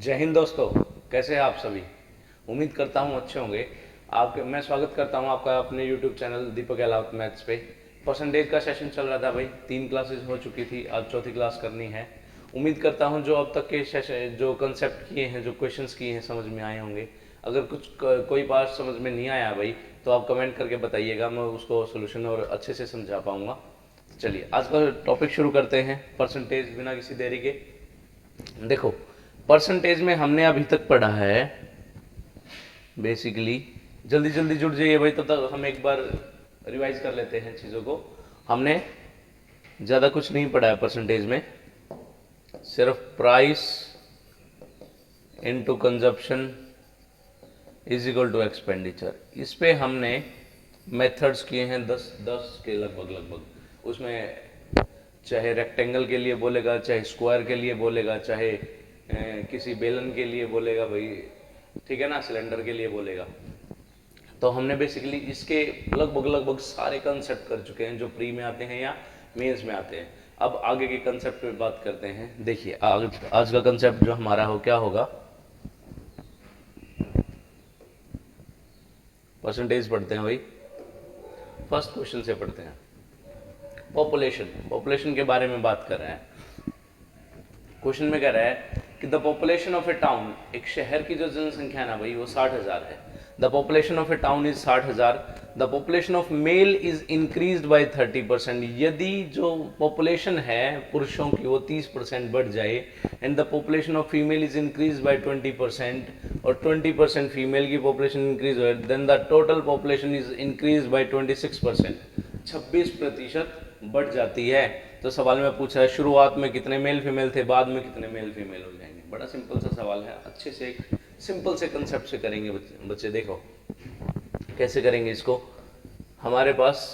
जय हिंद दोस्तों, कैसे हैं आप सभी। उम्मीद करता हूँ अच्छे होंगे। आपके मैं स्वागत करता हूँ आपका अपने YouTube चैनल दीपक अहलावत मैथ्स पे। परसेंटेज का सेशन चल रहा था भाई, 3 क्लासेस हो चुकी थी, अब चौथी क्लास करनी है। उम्मीद करता हूँ जो अब तक के सेशन जो कंसेप्ट किए हैं, जो क्वेश्चंस किए हैं, समझ में आए होंगे। अगर कोई पार्ट समझ में नहीं आया भाई तो आप कमेंट करके बताइएगा, मैं उसको सोल्यूशन और अच्छे से समझा पाऊँगा। चलिए आज का टॉपिक शुरू करते हैं, परसेंटेज बिना किसी देरी के। देखो, परसेंटेज में हमने अभी तक पढ़ा है बेसिकली, जल्दी जल्दी जुड़ जाइए भाई, तब तक हम एक बार रिवाइज कर लेते हैं चीज़ों को। हमने ज़्यादा कुछ नहीं पढ़ा है परसेंटेज में, सिर्फ price into consumption is equal to expenditure. इस पे हमने मेथड्स किए हैं 10 के लगभग। उसमें चाहे रेक्टेंगल के लिए बोलेगा, चाहे स्क्वायर के लिए बोलेगा, चाहे किसी बेलन के लिए बोलेगा भाई, ठीक है ना, सिलेंडर के लिए बोलेगा। तो हमने बेसिकली इसके लगभग सारे कंसेप्ट कर चुके हैं जो प्री में आते हैं या मेंस में आते हैं। अब आगे के कंसेप्ट पे बात करते हैं। देखिए आज का कंसेप्ट जो हमारा क्या होगा, परसेंटेज पढ़ते हैं भाई। फर्स्ट क्वेश्चन से पढ़ते हैं। पॉपुलेशन के बारे में बात कर रहे हैं। क्वेश्चन में कह रहा है कि the population of A town, एक शहर की जो जनसंख्या है ना भाई वो 60,000 है। The population of A town is 60,000। The population of male is increase bye 30%। यदि जो पॉपुलेशन है पुरुषों की वो 30% बढ़ जाए, and the population of female is increase by 20% और 20% फीमेल की पॉपुलेशन इंक्रीज हो, then the total population is increase by 26%। 26% बढ़ जाती है। तो सवाल में पूछा है शुरुआत में कितने मेल फीमेल थे, बाद में कितने मेल फीमेल हो जाएंगे। बड़ा सिंपल सा सवाल है, अच्छे से एक सिंपल से कंसेप्ट से करेंगे बच्चे। देखो कैसे करेंगे इसको। हमारे पास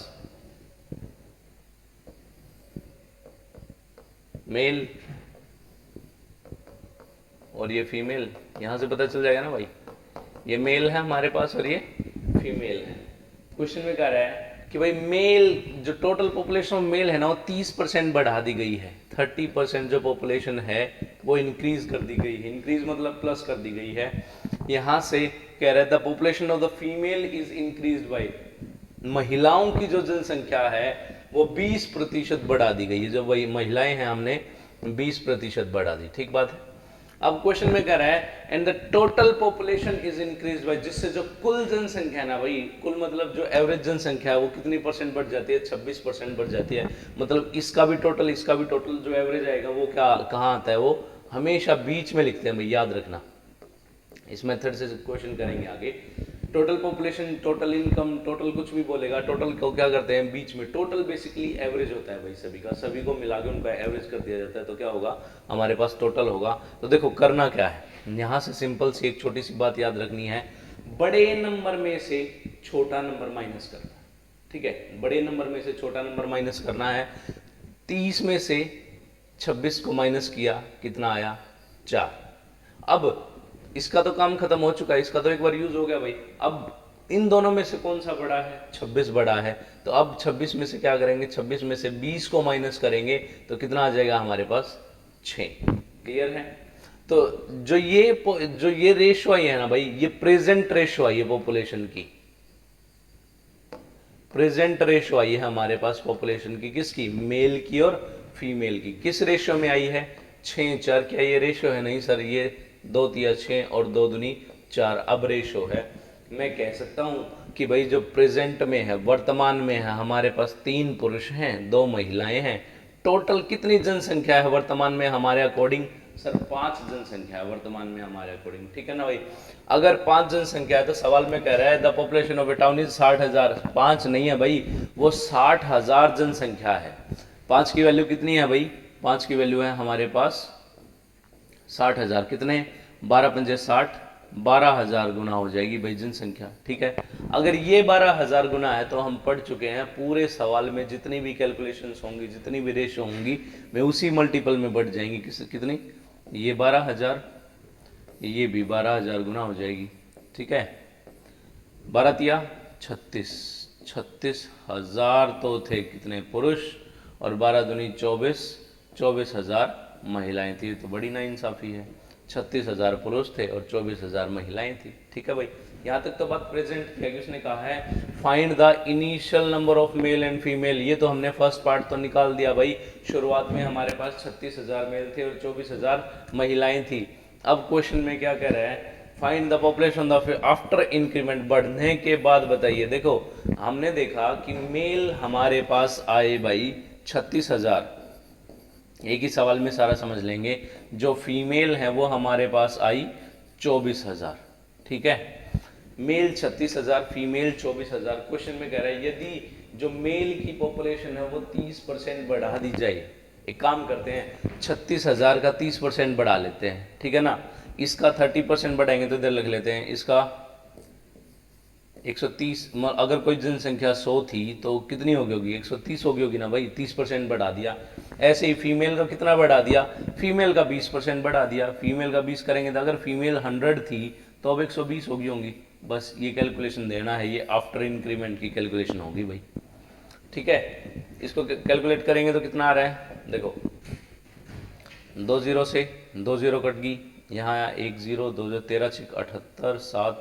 मेल और ये फीमेल, यहां से पता चल जाएगा ना भाई, ये मेल है हमारे पास और ये फीमेल है। क्वेश्चन में कह रहा है कि भाई मेल, जो टोटल पॉपुलेशन ऑफ मेल है ना वो 30% बढ़ा दी गई है। 30% जो पॉपुलेशन है वो इंक्रीज कर दी गई है। इंक्रीज मतलब प्लस कर दी गई है। यहां से कह रहा है the population of the female is increase by, महिलाओं की जो जनसंख्या है वो 20% बढ़ा दी गई है। जो वही महिलाएं हैं हमने 20% बढ़ा दी, ठीक बात है। अब क्वेश्चन में कह रहा है and the total population is increase bye, जिससे जो कुल जनसंख्या है ना भाई, कुल मतलब जो एवरेज जनसंख्या है वो कितनी परसेंट बढ़ जाती है, 26% बढ़ जाती है। मतलब इसका भी टोटल जो एवरेज आएगा वो क्या कहाँ आता है, वो हमेशा बीच में लिखते हैं भाई, याद रखना। इस मेथड से क्वेश्चन करेंगे आगे। Total population, total income, total कुछ भी बोलेगा, टोटल को क्या करते हैं बीच में, टोटल बेसिकली एवरेज होता है भाई सभी का, सभी को मिला के उनका एवरेज कर दिया जाता है। तो क्या होगा हमारे पास टोटल होगा। तो देखो करना क्या है, यहाँ से सिंपल सी एक छोटी सी बात याद रखनी है, बड़े नंबर में से छोटा नंबर माइनस करना। ठीक है, बड़े नंबर में से छोटा नंबर माइनस करना है। 30 में से 26 को माइनस किया, कितना आया 4। अब इसका तो काम खत्म हो चुका है, इसका तो एक बार यूज हो गया भाई। अब इन दोनों में से कौन सा बड़ा है, 26 बड़ा है। तो अब 26 में से क्या करेंगे, 26 में से 20 को माइनस करेंगे तो कितना आ जाएगा हमारे पास 6। क्लियर है। तो जो ये रेशो आई है ना भाई, ये प्रेजेंट रेशो आई है पॉपुलेशन की, प्रेजेंट रेशो आई है हमारे पास पॉपुलेशन की, किसकी, मेल की और फीमेल की। किस रेशो में आई है, 6:4। क्या ये रेशो है, नहीं सर, ये 2 तिया 6 और 2 दूनी 4। अब रेशो है, मैं कह सकता हूं कि भाई जो प्रेजेंट में है, वर्तमान में है, हमारे पास 3 पुरुष हैं 2 महिलाएं हैं। टोटल कितनी जनसंख्या है वर्तमान में हमारे अकॉर्डिंग, सर 5 जनसंख्या है वर्तमान में हमारे अकॉर्डिंग, ठीक है ना भाई। अगर 5 जनसंख्या है तो सवाल में कह रहा है the population of A town is 60,000। 5 नहीं है भाई, वो 60,000 जनसंख्या है। 5 की वैल्यू कितनी है भाई, 5 की वैल्यू है हमारे पास 60,000। कितने, 12 पंजे 60, 12,000 गुना हो जाएगी भाई जनसंख्या, ठीक है। अगर ये 12,000 गुना है तो हम पढ़ चुके हैं पूरे सवाल में जितनी भी कैलकुलेशंस होंगी, जितनी भी रेशो होंगी, वे उसी मल्टीपल में बढ़ जाएंगी। कितनी, ये 12,000, ये भी 12,000 गुना हो जाएगी, ठीक है। 12 तिया 36, 36,000 तो थे कितने पुरुष, और 12 दूनी 24, 24,000 महिलाएं थी। तो बड़ी नाइंसाफी है। 36,000 पुरुष थे और 24,000 महिलाएं थी। ठीक है भाई, यहाँ तक तो बात प्रेजेंट है कि उसने कहा है find the initial number of male and female. ये तो हमने फर्स्ट पार्ट तो निकाल दिया भाई, शुरुआत में हमारे पास 36,000 मेल थे और 24,000 महिलाएं थी। अब क्वेश्चन में क्या कह रहा है, find the population of after increment, बढ़ने के बाद बताइए। देखो हमने देखा कि मेल हमारे पास आए भाई 36,000, एक ही सवाल में सारा समझ लेंगे। जो फीमेल है वो हमारे पास आई 24,000। ठीक है, मेल 36,000, फीमेल 24,000। क्वेश्चन में कह रहा है यदि जो मेल की पॉपुलेशन है वो 30% बढ़ा दी जाए। एक काम करते हैं, 36,000 का 30% बढ़ा लेते हैं, ठीक है ना। इसका 30% बढ़ाएंगे तो इधर लिख लेते हैं, इसका 130। अगर कोई जनसंख्या 100 थी तो कितनी हो गई होगी, 130 हो गई होगी ना भाई, 30% बढ़ा दिया। ऐसे ही फीमेल का कितना बढ़ा दिया, फीमेल का 20% बढ़ा दिया। फीमेल का 20 करेंगे तो अगर फीमेल 100 थी तो अब 120 होगी होंगी। बस ये कैलकुलेशन देना है, ये आफ्टर इंक्रीमेंट की कैलकुलेशन होगी भाई। ठीक है, इसको कैलकुलेट करेंगे तो कितना आ रहा है, देखो 2 0 से 2 0 कट गई, यहाँ आया 1 0, 2 0 13 6 78 7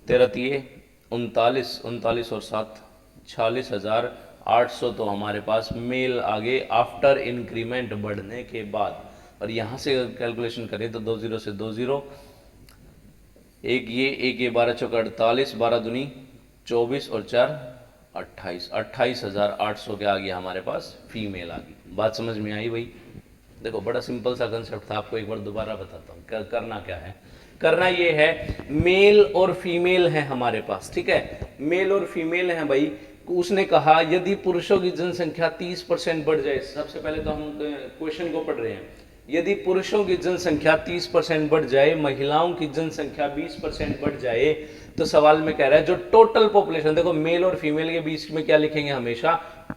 13 3 39 39 और 7 46,800 तो हमारे पास मेल आगे आफ्टर इंक्रीमेंट बढ़ने के बाद। और यहाँ से कैलकुलेशन करें तो 2 0 से 2 0, एक ये 12 चौका 48, 12 दूनी 24 और 4 28, 28,800 के आ गया हमारे पास फीमेल आ गई। बात समझ में आई भाई। देखो बड़ा सिंपल सा कंसेप्ट था, आपको एक बार दोबारा बताता हूँ। करना क्या है, करना ये है, मेल और फीमेल है हमारे पास। ठीक है, मेल और फीमेल है भाई। उसने कहा यदि पुरुषों की जनसंख्या 30% बढ़ जाए। सबसे पहले तो हम क्वेश्चन को पढ़ रहे हैं। यदि पुरुषों की जनसंख्या 30% बढ़ जाए, महिलाओं की जनसंख्या 20% बढ़ जाए, तो सवाल में कह रहा है जो टोटल पॉपुलेशन, देखो मेल और फीमेल के बीच में क्या लिखेंगे, हमेशा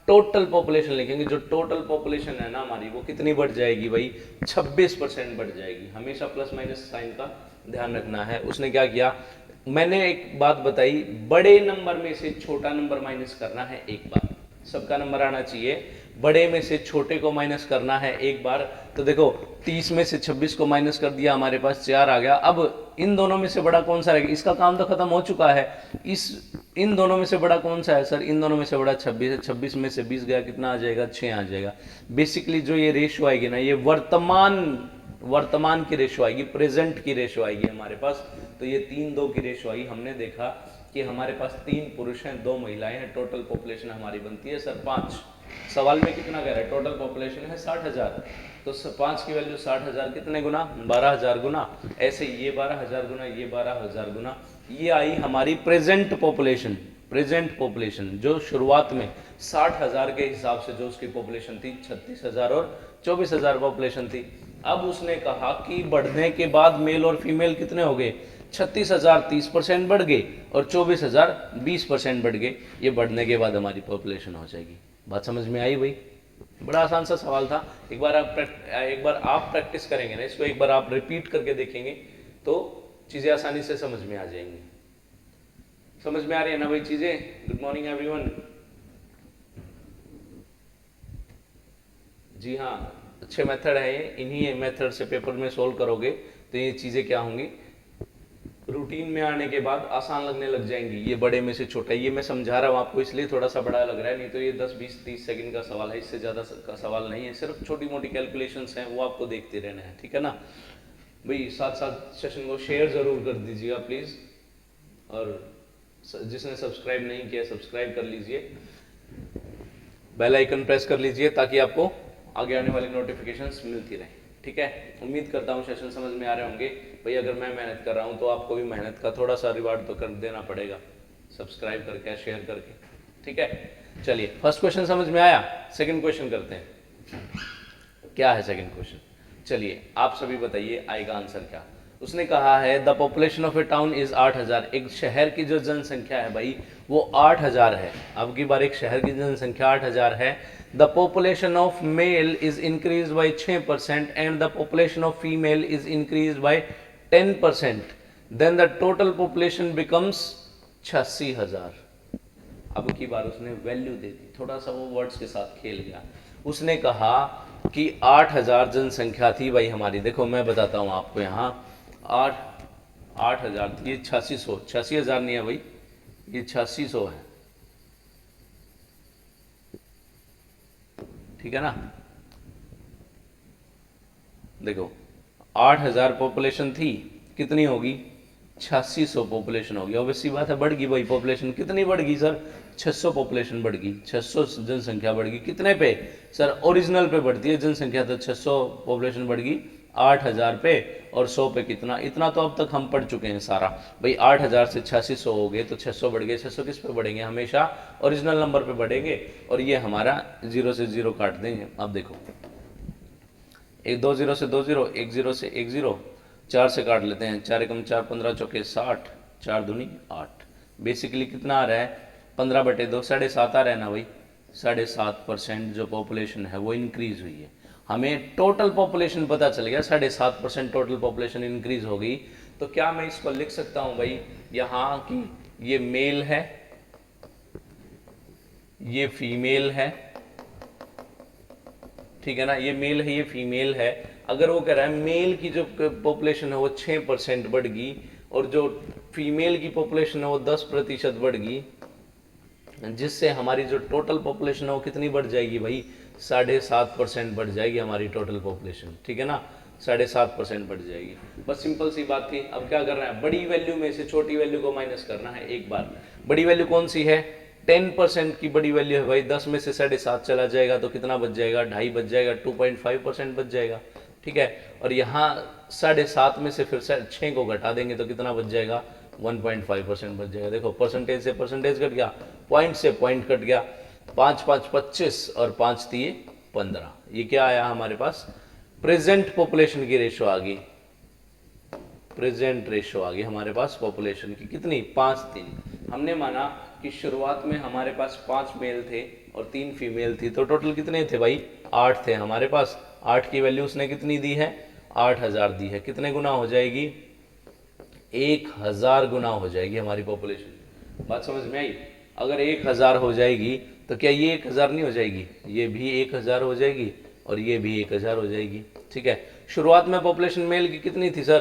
टोटल पॉपुलेशन लिखेंगे। जो टोटल पॉपुलेशन है ना हमारी, वो कितनी बढ़ जाएगी भाई, 26% बढ़ जाएगी। हमेशा प्लस माइनस साइन का ध्यान रखना है। उसने क्या किया, मैंने एक बात बताई, बड़े नंबर में से छोटा नंबर माइनस करना है एक बार, सबका नंबर आना चाहिए। बड़े में से छोटे को माइनस करना है एक बार। तो देखो 30 में से 26 को माइनस कर दिया, हमारे पास 4 आ गया। अब इन दोनों में से बड़ा कौन सा रहेगा, इसका काम तो खत्म हो चुका है। इन दोनों में से बड़ा कौन सा है सर, इन दोनों में से बड़ा 26 है। 26 में से 20 गया, कितना आ जाएगा, 6 आ जाएगा। बेसिकली जो ये रेशियो आएगी ना, ये वर्तमान की रेशियो आएगी, प्रेजेंट की रेशियो आएगी हमारे पास। तो ये 3-2 की रेशियो आई। हमने देखा कि हमारे पास 3 पुरुष हैं 2 महिलाएं हैं, टोटल पॉपुलेशन हमारी बनती है सर 5। सवाल में कितना कह रहा है, टोटल पॉपुलेशन है 60,000, तो 5 की वैल्यू 60,000 कितने गुना, 12,000 गुना। ऐसे ये 12,000 गुना, ये 12,000 गुना, ये आई हमारी प्रेजेंट पॉपुलेशन। प्रेजेंट पॉपुलेशन जो शुरुआत में 60,000 के हिसाब से जो उसकी पॉपुलेशन थी, 36,000 और 24,000 पॉपुलेशन थी। अब उसने कहा कि बढ़ने के बाद मेल और फीमेल कितने हो गए, 36,000 30% बढ़ गए और 24,000 20% बढ़ गए। ये बढ़ने के बाद हमारी पॉपुलेशन हो जाएगी। बात समझ में आई भाई, बड़ा आसान सा सवाल था। एक बार आप प्रैक्टिस करेंगे ना इसको, एक बार आप रिपीट करके देखेंगे तो चीजें आसानी से समझ में आ जाएंगी। समझ में आ रही है ना भाई चीजें। Good morning everyone. जी हाँ, अच्छे मेथड है ये, इन्हीं मेथड से पेपर में सोल्व करोगे तो ये चीजें क्या होंगी, रूटीन में आने के बाद आसान लगने लग जाएंगी। ये बड़े में से छोटा, ये मैं समझा रहा हूँ आपको इसलिए थोड़ा सा बड़ा लग रहा है, नहीं तो ये 10 20 30 सेकंड का सवाल है, इससे ज़्यादा का सवाल नहीं है। सिर्फ छोटी मोटी कैलकुलेशंस हैं, वो आपको देखते रहना है, ठीक है ना भाई। साथ साथ सेशन को शेयर ज़रूर कर दीजिएगा प्लीज़, और जिसने सब्सक्राइब नहीं किया सब्सक्राइब कर लीजिए, बेल आइकन प्रेस कर लीजिए ताकि आपको आगे आने वाली नोटिफिकेशंस मिलती रहे। ठीक है, उम्मीद करता हूँ सेशन समझ में आ रहे होंगे भाई। अगर मैं मेहनत कर रहा हूँ तो आपको भी मेहनत का थोड़ा सा रिवार्ड तो कर देना पड़ेगा, सब्सक्राइब करके शेयर करके। ठीक है, चलिए फर्स्ट क्वेश्चन समझ में आया, सेकंड क्वेश्चन करते हैं। क्या है सेकंड क्वेश्चन, चलिए आप सभी बताइए आएगा आंसर क्या। उसने कहा है the population of A town is 8,000। एक शहर की जो जनसंख्या है भाई वो 8,000 है। अब की बार एक शहर की जनसंख्या 8,000 है। The population of male is increase by 6% and the population of female is increase by 10%, then the total population becomes 86,000। अब की बार उसने वैल्यू दे दी, थोड़ा सा वो वर्ड्स के साथ खेल गया। उसने कहा कि 8,000 जनसंख्या थी भाई हमारी। देखो मैं बताता हूँ आपको, यहाँ 8,000 थी, ये 8600, 86,000 नहीं है भाई, ये 8600 है, ठीक है ना। देखो 8,000 पॉपुलेशन थी, कितनी होगी, 8600 पॉपुलेशन होगी। ऑब्वियसली बात है, बढ़ गई भाई पॉपुलेशन। कितनी बढ़ गई सर, 600 पॉपुलेशन बढ़ गई, 600 जनसंख्या बढ़ गई। कितने पे सर, ओरिजिनल पे बढ़ती है जनसंख्या, तो 600 पॉपुलेशन बढ़ गई 8,000 पे, और 100 पे कितना, इतना तो अब तक हम पढ़ चुके हैं सारा भाई। 8,000 से 8600 हो गए तो 600 बढ़ गए। 600 किस पे बढ़ेंगे, हमेशा ओरिजिनल नंबर पे बढ़ेंगे, और ये हमारा 0 से 0 काट देंगे। अब देखो, एक 2 0 से 2 0, 1 0 से 1 0, 4 से काट लेते हैं, 4 एकम 4, 15 चौके 60, 4 दूनी 8। बेसिकली कितना आ रहा है, 15/2, 7.5 आ रहा है ना भाई। 7.5% जो पॉपुलेशन है वो इंक्रीज हुई है। हमें टोटल पॉपुलेशन पता चल गया, 7.5% टोटल पॉपुलेशन इंक्रीज हो गई। तो क्या मैं इसको लिख सकता हूँ भाई, यहाँ की ये मेल है, ये फीमेल है, ठीक है ना, ये मेल है, ये फीमेल है। अगर वो कह रहा है मेल की जो पॉपुलेशन है वो 6% बढ़ गई, और जो फीमेल की पॉपुलेशन है वो 10% बढ़ गई, जिससे हमारी जो टोटल पॉपुलेशन है वो कितनी बढ़ जाएगी भाई, 7.5% बढ़ जाएगी हमारी टोटल पॉपुलेशन, ठीक है ना, 7.5% बढ़ जाएगी। बस सिंपल सी बात थी। अब क्या करना है, बड़ी वैल्यू में से छोटी वैल्यू को माइनस करना है एक बार। बड़ी वैल्यू कौन सी है, 10% की बड़ी वैल्यू है भाई। 10 में से 7.5 चला जाएगा तो कितना बच जाएगा, 2.5 बच जाएगा, 2.5% बच जाएगा, ठीक है। और यहाँ 7.5 में से फिर 6 को घटा देंगे तो कितना बच जाएगा, 1.5% बच जाएगा। देखो परसेंटेज से परसेंटेज कट गया, पॉइंट से पॉइंट कट गया, 5 5 25 और 5 3 15। ये क्या आया हमारे पास, प्रेजेंट पॉपुलेशन की रेशो आ गई, प्रेजेंट रेशो आ गई हमारे पास पॉपुलेशन की, कितनी, 5:3। हमने माना कि शुरुआत में हमारे पास 5 मेल थे और 3 फीमेल थी, तो टोटल कितने थे भाई, 8 थे हमारे पास। 8 की वैल्यू उसने कितनी दी है, 8,000 दी है। कितने गुना हो जाएगी, 1,000 गुना हो जाएगी हमारी पॉपुलेशन। बात समझ में आई। अगर 1,000 हो जाएगी तो क्या ये 1,000 नहीं हो जाएगी, ये भी 1,000 हो जाएगी और ये भी 1,000 हो जाएगी, ठीक है। शुरुआत में पॉपुलेशन मेल की कितनी थी सर,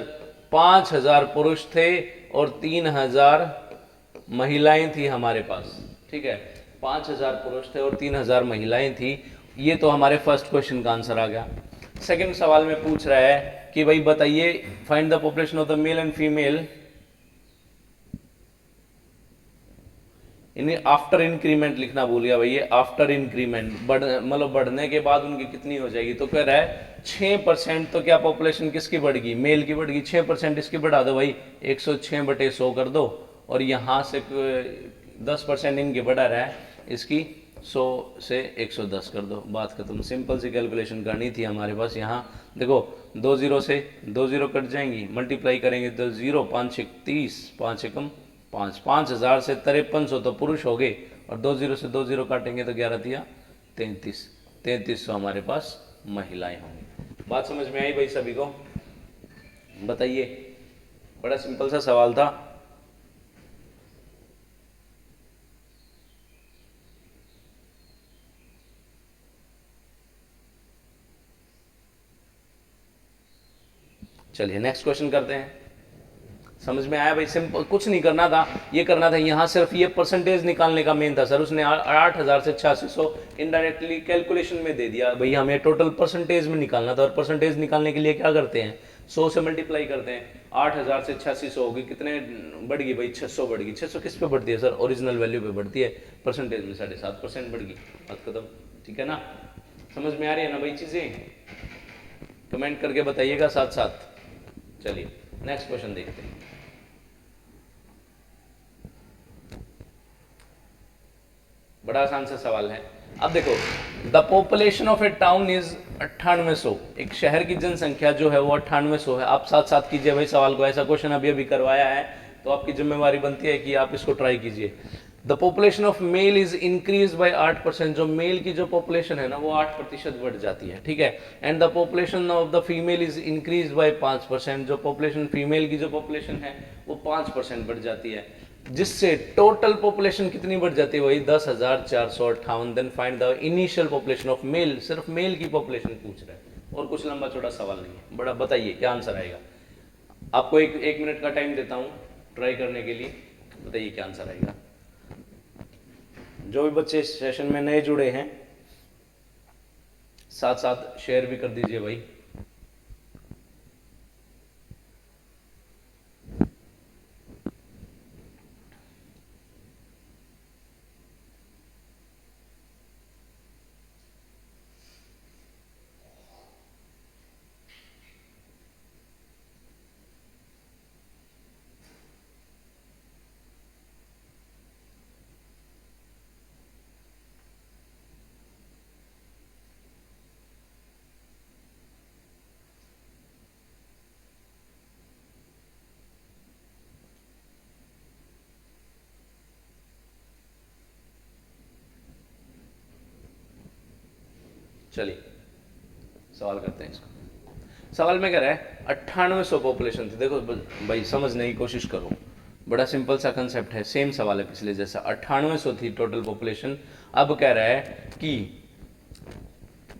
5,000 पुरुष थे और 3,000 महिलाएं थी हमारे पास, ठीक है। 5,000 पुरुष थे और 3,000 महिलाएं थी। ये तो हमारे फर्स्ट क्वेश्चन का आंसर आ गया। सेकंड सवाल में पूछ रहा है कि भाई बताइए, find the population of the male and female in after increment. लिखना भूल गया भैया, आफ्टर इंक्रीमेंट, मतलब बढ़ने के बाद उनकी कितनी हो जाएगी। तो कह रहा है 6%, तो क्या पॉपुलेशन किसकी बढ़ गई, मेल की बढ़ गई। 6% इसकी बढ़ा दो भाई, 106/100 कर दो, और यहाँ से 10% इनकी बढ़ा रहा है, इसकी 100 से 110 कर दो, बात खत्म। सिंपल सी कैलकुलेशन करनी थी हमारे पास। यहाँ देखो 2 0 से 2 0 कट जाएंगी, मल्टीप्लाई करेंगे तो 0, 5 1 30, 5 एकम 5, 5,000 से 5300 तो पुरुष हो गए, और 2 0 से 2 0 काटेंगे तो 11 दिया 33, 3300 हमारे पास महिलाएं होंगी। बात समझ में आई भाई सभी को, बताइए। बड़ा सिंपल सा सवाल था। चलिए नेक्स्ट क्वेश्चन करते हैं। समझ में आया भाई, सिंपल, कुछ नहीं करना था, ये करना था यहाँ सिर्फ ये परसेंटेज निकालने का मेन था सर। उसने 8,000 से 8600 इनडायरेक्टली कैलकुलेशन में दे दिया भाई, हमें टोटल परसेंटेज में निकालना था। और परसेंटेज निकालने के लिए क्या करते हैं, 100 से मल्टीप्लाई करते हैं। 8,000 से 8600 होगी, कितने बढ़ गई भाई, 600 बढ़ गई। 600 किस पे बढ़ती है सर, ओरिजिनल वैल्यू पे बढ़ती है, परसेंटेज में 7.5% बढ़ गई, बात खत्म, ठीक है ना। समझ में आ रही है ना भाई चीजें, कमेंट करके बताइएगा साथ साथ। चलिए नेक्स्ट क्वेश्चन देखते हैं। बड़ा आसान सा सवाल है। अब देखो, the population of A town is 9800। एक शहर की जनसंख्या जो है वो 9800 है। आप साथ साथ कीजिए भाई सवाल को, ऐसा क्वेश्चन अभी अभी करवाया है तो आपकी जिम्मेवारी बनती है कि आप इसको ट्राई कीजिए। The population of male is increase bye 8%। जो मेल की जो पॉपुलेशन है ना वो 8% बढ़ जाती है, ठीक है। And the population of the female is increase bye 5%। जो पॉपुलेशन फीमेल की जो पॉपुलेशन है वो 5% बढ़ जाती है। जिससे टोटल पॉपुलेशन कितनी बढ़ जाती है, वही 10,458। Then find the initial population of male, सिर्फ मेल की पॉपुलेशन पूछ रहा है और कुछ लंबा चौड़ा सवाल नहीं है। बड़ा बताइए क्या आंसर आएगा। आपको एक मिनट का टाइम देता हूं ट्राई करने के लिए, बताइए क्या आंसर आएगा। जो भी बच्चे इस सेशन में नए जुड़े हैं साथ साथ शेयर भी कर दीजिए भाई। चलिए सवाल करते हैं इसको। सवाल में कह रहा है 9800 पॉपुलेशन थी। देखो भाई समझने की कोशिश करो, बड़ा सिंपल सा कंसेप्ट है, सेम सवाल है पिछले जैसा। 9800 थी टोटल पॉपुलेशन। अब कह रहा है कि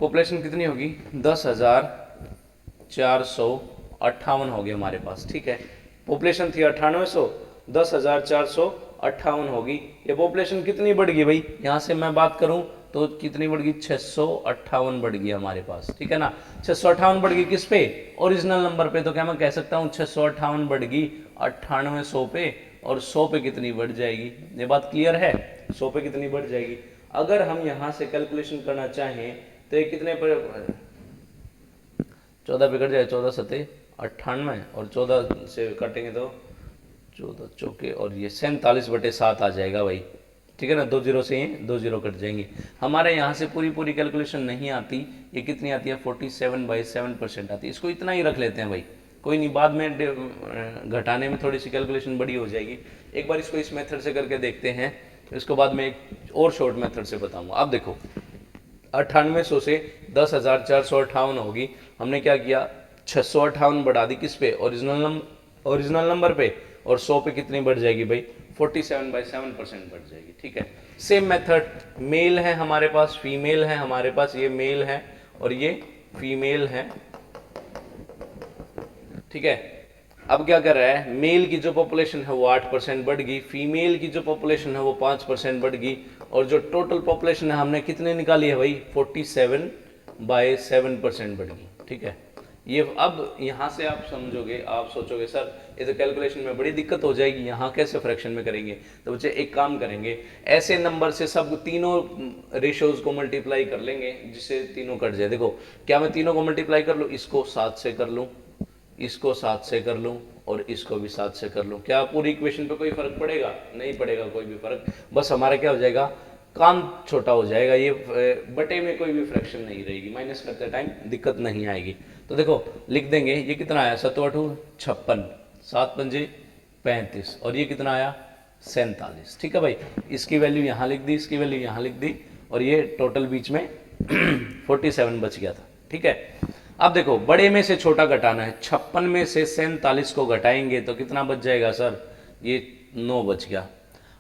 पॉपुलेशन कितनी होगी, 10,458 होगी हमारे पास। ठीक है, पॉपुलेशन थी 9800, 10,458 होगी। ये पॉपुलेशन कितनी बढ़ गई भाई, यहां से मैं बात करूं तो कितनी बढ़ गई, 658 बढ़ गई हमारे पास। ठीक है ना, 658 बढ़ गई किस पे, ओरिजिनल नंबर पे। तो क्या मैं कह सकता हूं 658 बढ़ गई 9800 पे, और 100 पे कितनी बढ़ जाएगी। ये बात क्लियर है, 100 पे कितनी बढ़ जाएगी। अगर हम यहां से कैलकुलेशन करना चाहें तो ये कितने पर 14 पे कट जाए, 14 सत्ते 98 और 14 से कटेंगे तो 14 चौके, और ये 47/7 आ जाएगा भाई। ठीक है ना, 2 जीरो से ये 2 जीरो कट जाएंगे। हमारे यहाँ से पूरी कैलकुलेशन नहीं आती, ये कितनी आती है 47/7% आती है। इसको इतना ही रख लेते हैं भाई, कोई नहीं, बाद में घटाने में थोड़ी सी कैलकुलेशन बड़ी हो जाएगी। एक बार इसको इस मेथड से करके देखते हैं, इसको बाद में एक और शॉर्ट मेथड से बताऊंगा। अब देखो 9800 से 10,458 होगी, हमने क्या किया 658 बढ़ा दी किस पे, ओरिजिनल नंबर पे, और 100 पे कितनी बढ़ जाएगी भाई 47/7% बढ़ जाएगी। ठीक है, सेम मेथड, मेल है हमारे पास, फीमेल है हमारे पास, ये मेल है और ये फीमेल है। ठीक है, अब क्या कर रहा है, मेल की जो पॉपुलेशन है वो 8% बढ़ गई, फीमेल की जो पॉपुलेशन है वो 5% बढ़ गई, और जो टोटल पॉपुलेशन है हमने कितने निकाली है भाई 47/7% बढ़ गई। ठीक है, ये अब यहाँ से आप समझोगे, आप सोचोगे सर ये तो कैलकुलेशन में बड़ी दिक्कत हो जाएगी, यहाँ कैसे फ्रैक्शन में करेंगे। तो बच्चे एक काम करेंगे, ऐसे नंबर से सब तीनों रेशियोज को मल्टीप्लाई कर लेंगे जिससे तीनों कट जाए। देखो क्या मैं तीनों को मल्टीप्लाई कर लूँ, इसको 7 से कर लूँ, इसको 7 से कर लूँ और इसको भी 7 से कर लूँ, क्या पूरी इक्वेशन पे कोई फर्क पड़ेगा, नहीं पड़ेगा कोई भी फर्क। बस हमारा क्या हो जाएगा, काम छोटा हो जाएगा, ये बटे में कोई भी फ्रैक्शन नहीं रहेगी, माइनस करते टाइम दिक्कत नहीं आएगी। तो देखो लिख देंगे, ये कितना आया 7 8 56, 7 पंजे 35, और ये कितना आया 47। ठीक है भाई, इसकी वैल्यू यहाँ लिख दी, इसकी वैल्यू यहाँ लिख दी, और ये टोटल बीच में 47 बच गया था। ठीक है, अब देखो बड़े में से छोटा घटाना है, 56 में से 47 को घटाएंगे तो कितना बच जाएगा सर, ये 9 बच गया।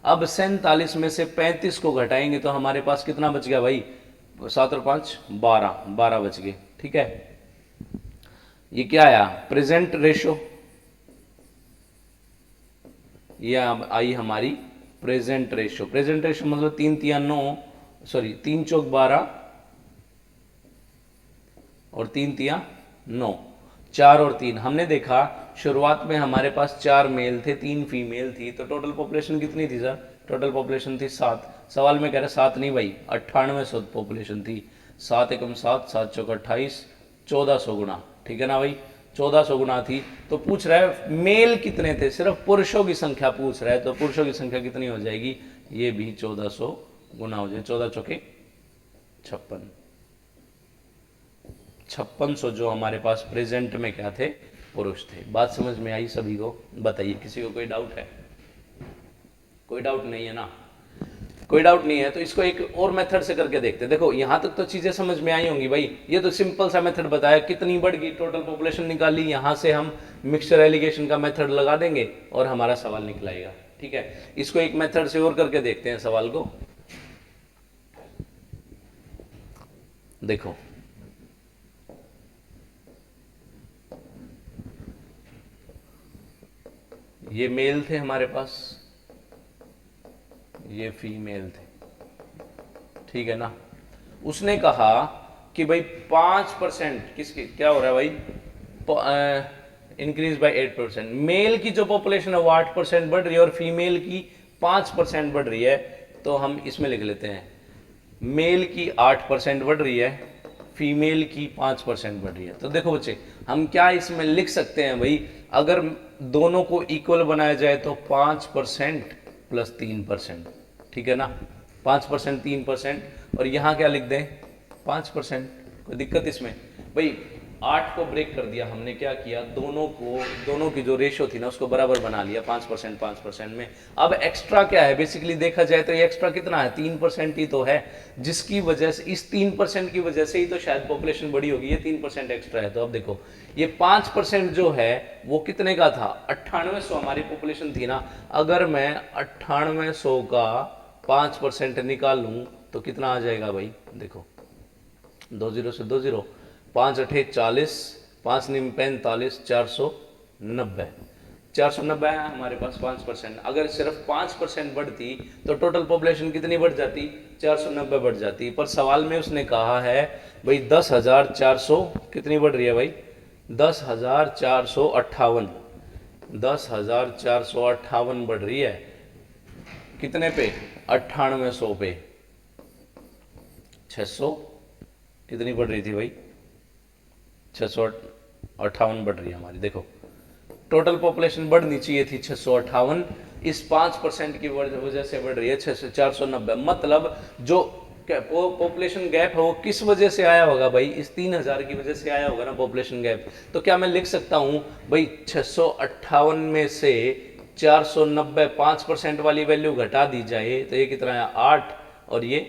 अब 47 में से 35 को घटाएंगे तो हमारे पास कितना बच गया भाई, 7 और 5 12 बच गए। ठीक है, ये क्या आया प्रेजेंट रेशो, ये आई हमारी प्रेजेंट रेशो। प्रेजेंट रेशो मतलब 3 तिया 9, सॉरी 3 चौक 12 और 3 तिया 9, 4 और 3। हमने देखा शुरुआत में हमारे पास 4 मेल थे 3 फीमेल थी, तो टोटल पॉपुलेशन कितनी थी सर, टोटल पॉपुलेशन थी 7। सवाल में कह रहे 7 नहीं भाई 9800 पॉपुलेशन थी, 7 एकम 7, 7 चौक 28, 1400 गुना। ठीक है ना भाई, 1400 गुना थी। तो पूछ रहा है मेल कितने थे, सिर्फ पुरुषों की संख्या पूछ रहा है, तो पुरुषों की संख्या कितनी हो जाएगी, ये भी 1400 गुना हो जाए, 14 चौके 56, 5600 जो हमारे पास प्रेजेंट में क्या थे, पुरुष थे। बात समझ में आई सभी को, बताइए किसी को कोई डाउट है, कोई डाउट नहीं है ना, कोई डाउट नहीं है। तो इसको एक और मेथड से करके देखते हैं। देखो यहां तक तो चीजें समझ में आई होंगी भाई, ये तो सिंपल सा मेथड बताया, कितनी बढ़ गई टोटल पॉपुलेशन निकाली, यहां से हम मिक्सचर एलिगेशन का मेथड लगा देंगे और हमारा सवाल निकल आएगा। ठीक है, इसको एक मेथड से और करके देखते हैं सवाल को। देखो ये मेल थे हमारे पास, ये फीमेल थे, ठीक है ना। उसने कहा कि भाई 5% किसकी क्या हो रहा है भाई, इंक्रीज बाय 8%। मेल की जो पॉपुलेशन है वो 8% बढ़ रही है और फीमेल की 5% बढ़ रही है। तो हम इसमें लिख लेते हैं मेल की 8% बढ़ रही है, फीमेल की 5% बढ़ रही है। तो देखो बच्चे हम क्या इसमें लिख सकते हैं भाई, अगर दोनों को इक्वल बनाया जाए तो 5% प्लस 3%, ठीक है ना। 5% 3% और यहाँ क्या लिख दें 5%। कोई दिक्कत इसमें भाई, 8 को ब्रेक कर दिया हमने, क्या किया दोनों की जो रेशियो थी ना उसको बराबर बना लिया 5% में। अब एक्स्ट्रा क्या है, बेसिकली देखा जाए तो ये एक्स्ट्रा कितना है 3% ही तो है, जिसकी वजह से इस 3% की वजह से ही तो शायद पॉपुलेशन बड़ी होगी। ये 3% एक्स्ट्रा है। तो अब देखो ये 5% जो है वो कितने का था, 9800 हमारी पॉपुलेशन थी ना। अगर मैं 9800 का 5% निकालूं तो कितना आ जाएगा भाई, देखो 20 से 20, 5 अठे 40, 5 निम 45, 490। 490 है हमारे पास 5%। अगर सिर्फ 5% बढ़ती तो टोटल पॉपुलेशन कितनी बढ़ जाती, 490 बढ़ जाती। पर सवाल में उसने कहा है भाई 10,400 कितनी बढ़ रही है भाई, 10,458, 10,458 बढ़ रही है कितने पे, 9800 पे। 600 कितनी बढ़ रही थी भाई, 658 बढ़ रही है हमारी। देखो टोटल पॉपुलेशन बढ़नी चाहिए थी 658, इस 5% की वजह से बढ़ रही है 490। मतलब जो पॉपुलेशन गैप है वो किस वजह से आया होगा भाई, इस 3000 की वजह से आया होगा ना पॉपुलेशन गैप। तो क्या मैं लिख सकता हूं भाई 658 में से 490 5% वाली वैल्यू घटा दी जाए तो ये कितना है 8 और ये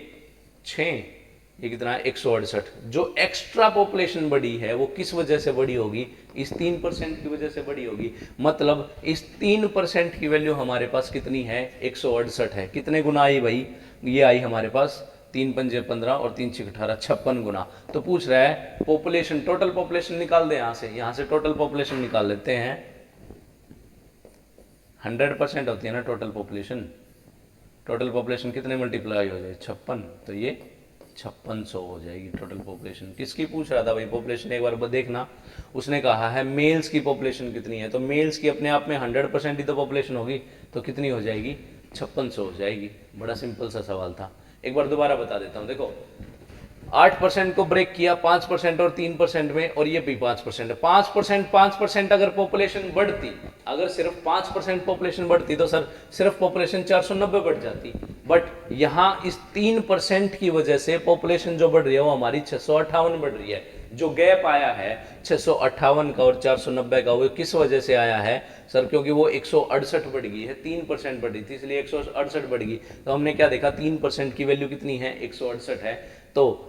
6, ये कितना है 168। जो एक्स्ट्रा पॉपुलेशन बढ़ी है वो किस वजह से बढ़ी होगी, इस 3% की वजह से बढ़ी होगी। मतलब इस 3% की वैल्यू हमारे पास कितनी है 168 है। कितने गुना आई भाई, ये आई हमारे पास 3 पंजे 15 और 3 6 18 56 गुना। तो पूछ रहा है पॉपुलेशन, टोटल पॉपुलेशन निकाल दे, यहां से टोटल पॉपुलेशन निकाल लेते हैं। 100% होती है ना टोटल पॉपुलेशन, टोटल पॉपुलेशन कितने मल्टीप्लाई हो जाए 56, तो ये 5600 हो जाएगी टोटल पॉपुलेशन। किसकी पूछ रहा था भाई पॉपुलेशन, एक बार देखना। उसने कहा है मेल्स की पॉपुलेशन कितनी है, तो मेल्स की अपने आप में 100% ही तो पॉपुलेशन होगी, तो कितनी हो जाएगी 5600 हो जाएगी। बड़ा सिंपल सा सवाल था, एक बार दोबारा बता देता हूँ। देखो 8% को ब्रेक किया 5% और 3% में, और ये भी 5% है। 5% अगर पॉपुलेशन बढ़ती, अगर सिर्फ 5% पॉपुलेशन बढ़ती तो सर सिर्फ पॉपुलेशन 490 बढ़ जाती। बट यहाँ इस 3% की वजह से पॉपुलेशन जो बढ़ रही है वो हमारी 658 बढ़ रही है। जो गैप आया है 658 का और 490 का वो किस वजह से आया है सर, क्योंकि वो 168 बढ़ गई है, 3% बढ़ी थी इसलिए 168 बढ़ गई। तो हमने क्या देखा 3% की वैल्यू कितनी है 168 है, तो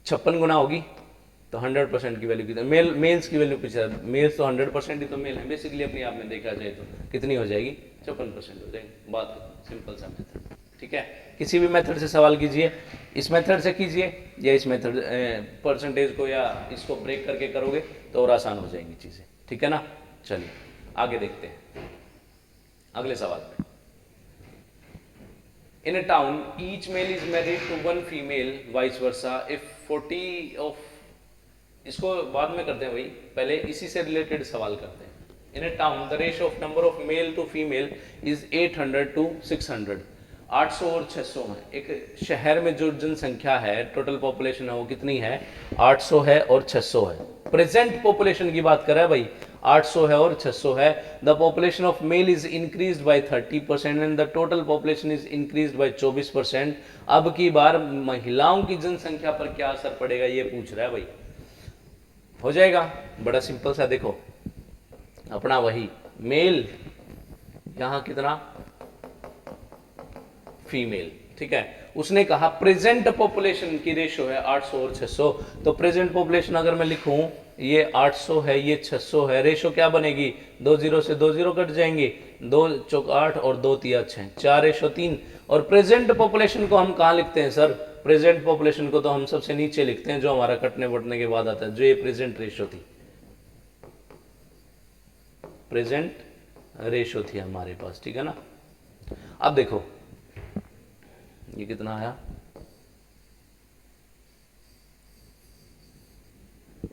56 गुना होगी तो 100% की वैल्यू कितनी, मेल्स की वैल्यू पूछा, मेल्स तो 100% ही तो मेल है बेसिकली अपने आप में देखा जाए तो कितनी हो जाएगी 56% हो जाएगी। बात सिंपल सा मेथड, ठीक है। किसी भी मेथड से सवाल कीजिए, इस मेथड से कीजिए या इस मेथड परसेंटेज को या इसको ब्रेक करके करोगे तो और आसान हो जाएंगी चीज़ें, ठीक है ना। चलिए आगे देखते हैं अगले सवाल पे। In a town, each male is married to one female, vice versa. If 40 of, इसको बाद में करते हैं भाई, पहले इसी से रिलेटेड सवाल करते हैं। In a town, the ratio of number of male to female is 800 to 600. 800 और 600 है। एक शहर में जो जनसंख्या है, टोटल पॉपुलेशन है वो कितनी है 800 है और 600 है। प्रेजेंट पॉपुलेशन की बात कर रहा है भाई, 800 है और 600 है। The population of male is increased by 30% and the total population is increased by 24%। अब की बार महिलाओं की जनसंख्या पर क्या असर पड़ेगा ये पूछ रहा है भाई। हो जाएगा बड़ा सिंपल सा, देखो अपना वही मेल, यहां कितना फीमेल, ठीक है। उसने कहा प्रेजेंट पॉपुलेशन की रेशियो है 800 और 600, तो प्रेजेंट पॉपुलेशन अगर मैं लिखूं ये 800 है ये 600 है, रेशियो क्या बनेगी 20 से 20 कट जाएंगे, 2 चौक 8 और 2 तिया 6, 4:3। और प्रेजेंट पॉपुलेशन को हम कहाँ लिखते हैं सर? प्रेजेंट पॉपुलेशन को तो हम सबसे नीचे लिखते हैं, जो हमारा कटने बटने के बाद आता है, जो ये प्रेजेंट रेशो थी, प्रेजेंट रेशो थी हमारे पास, ठीक है ना। अब देखो ये कितना आया,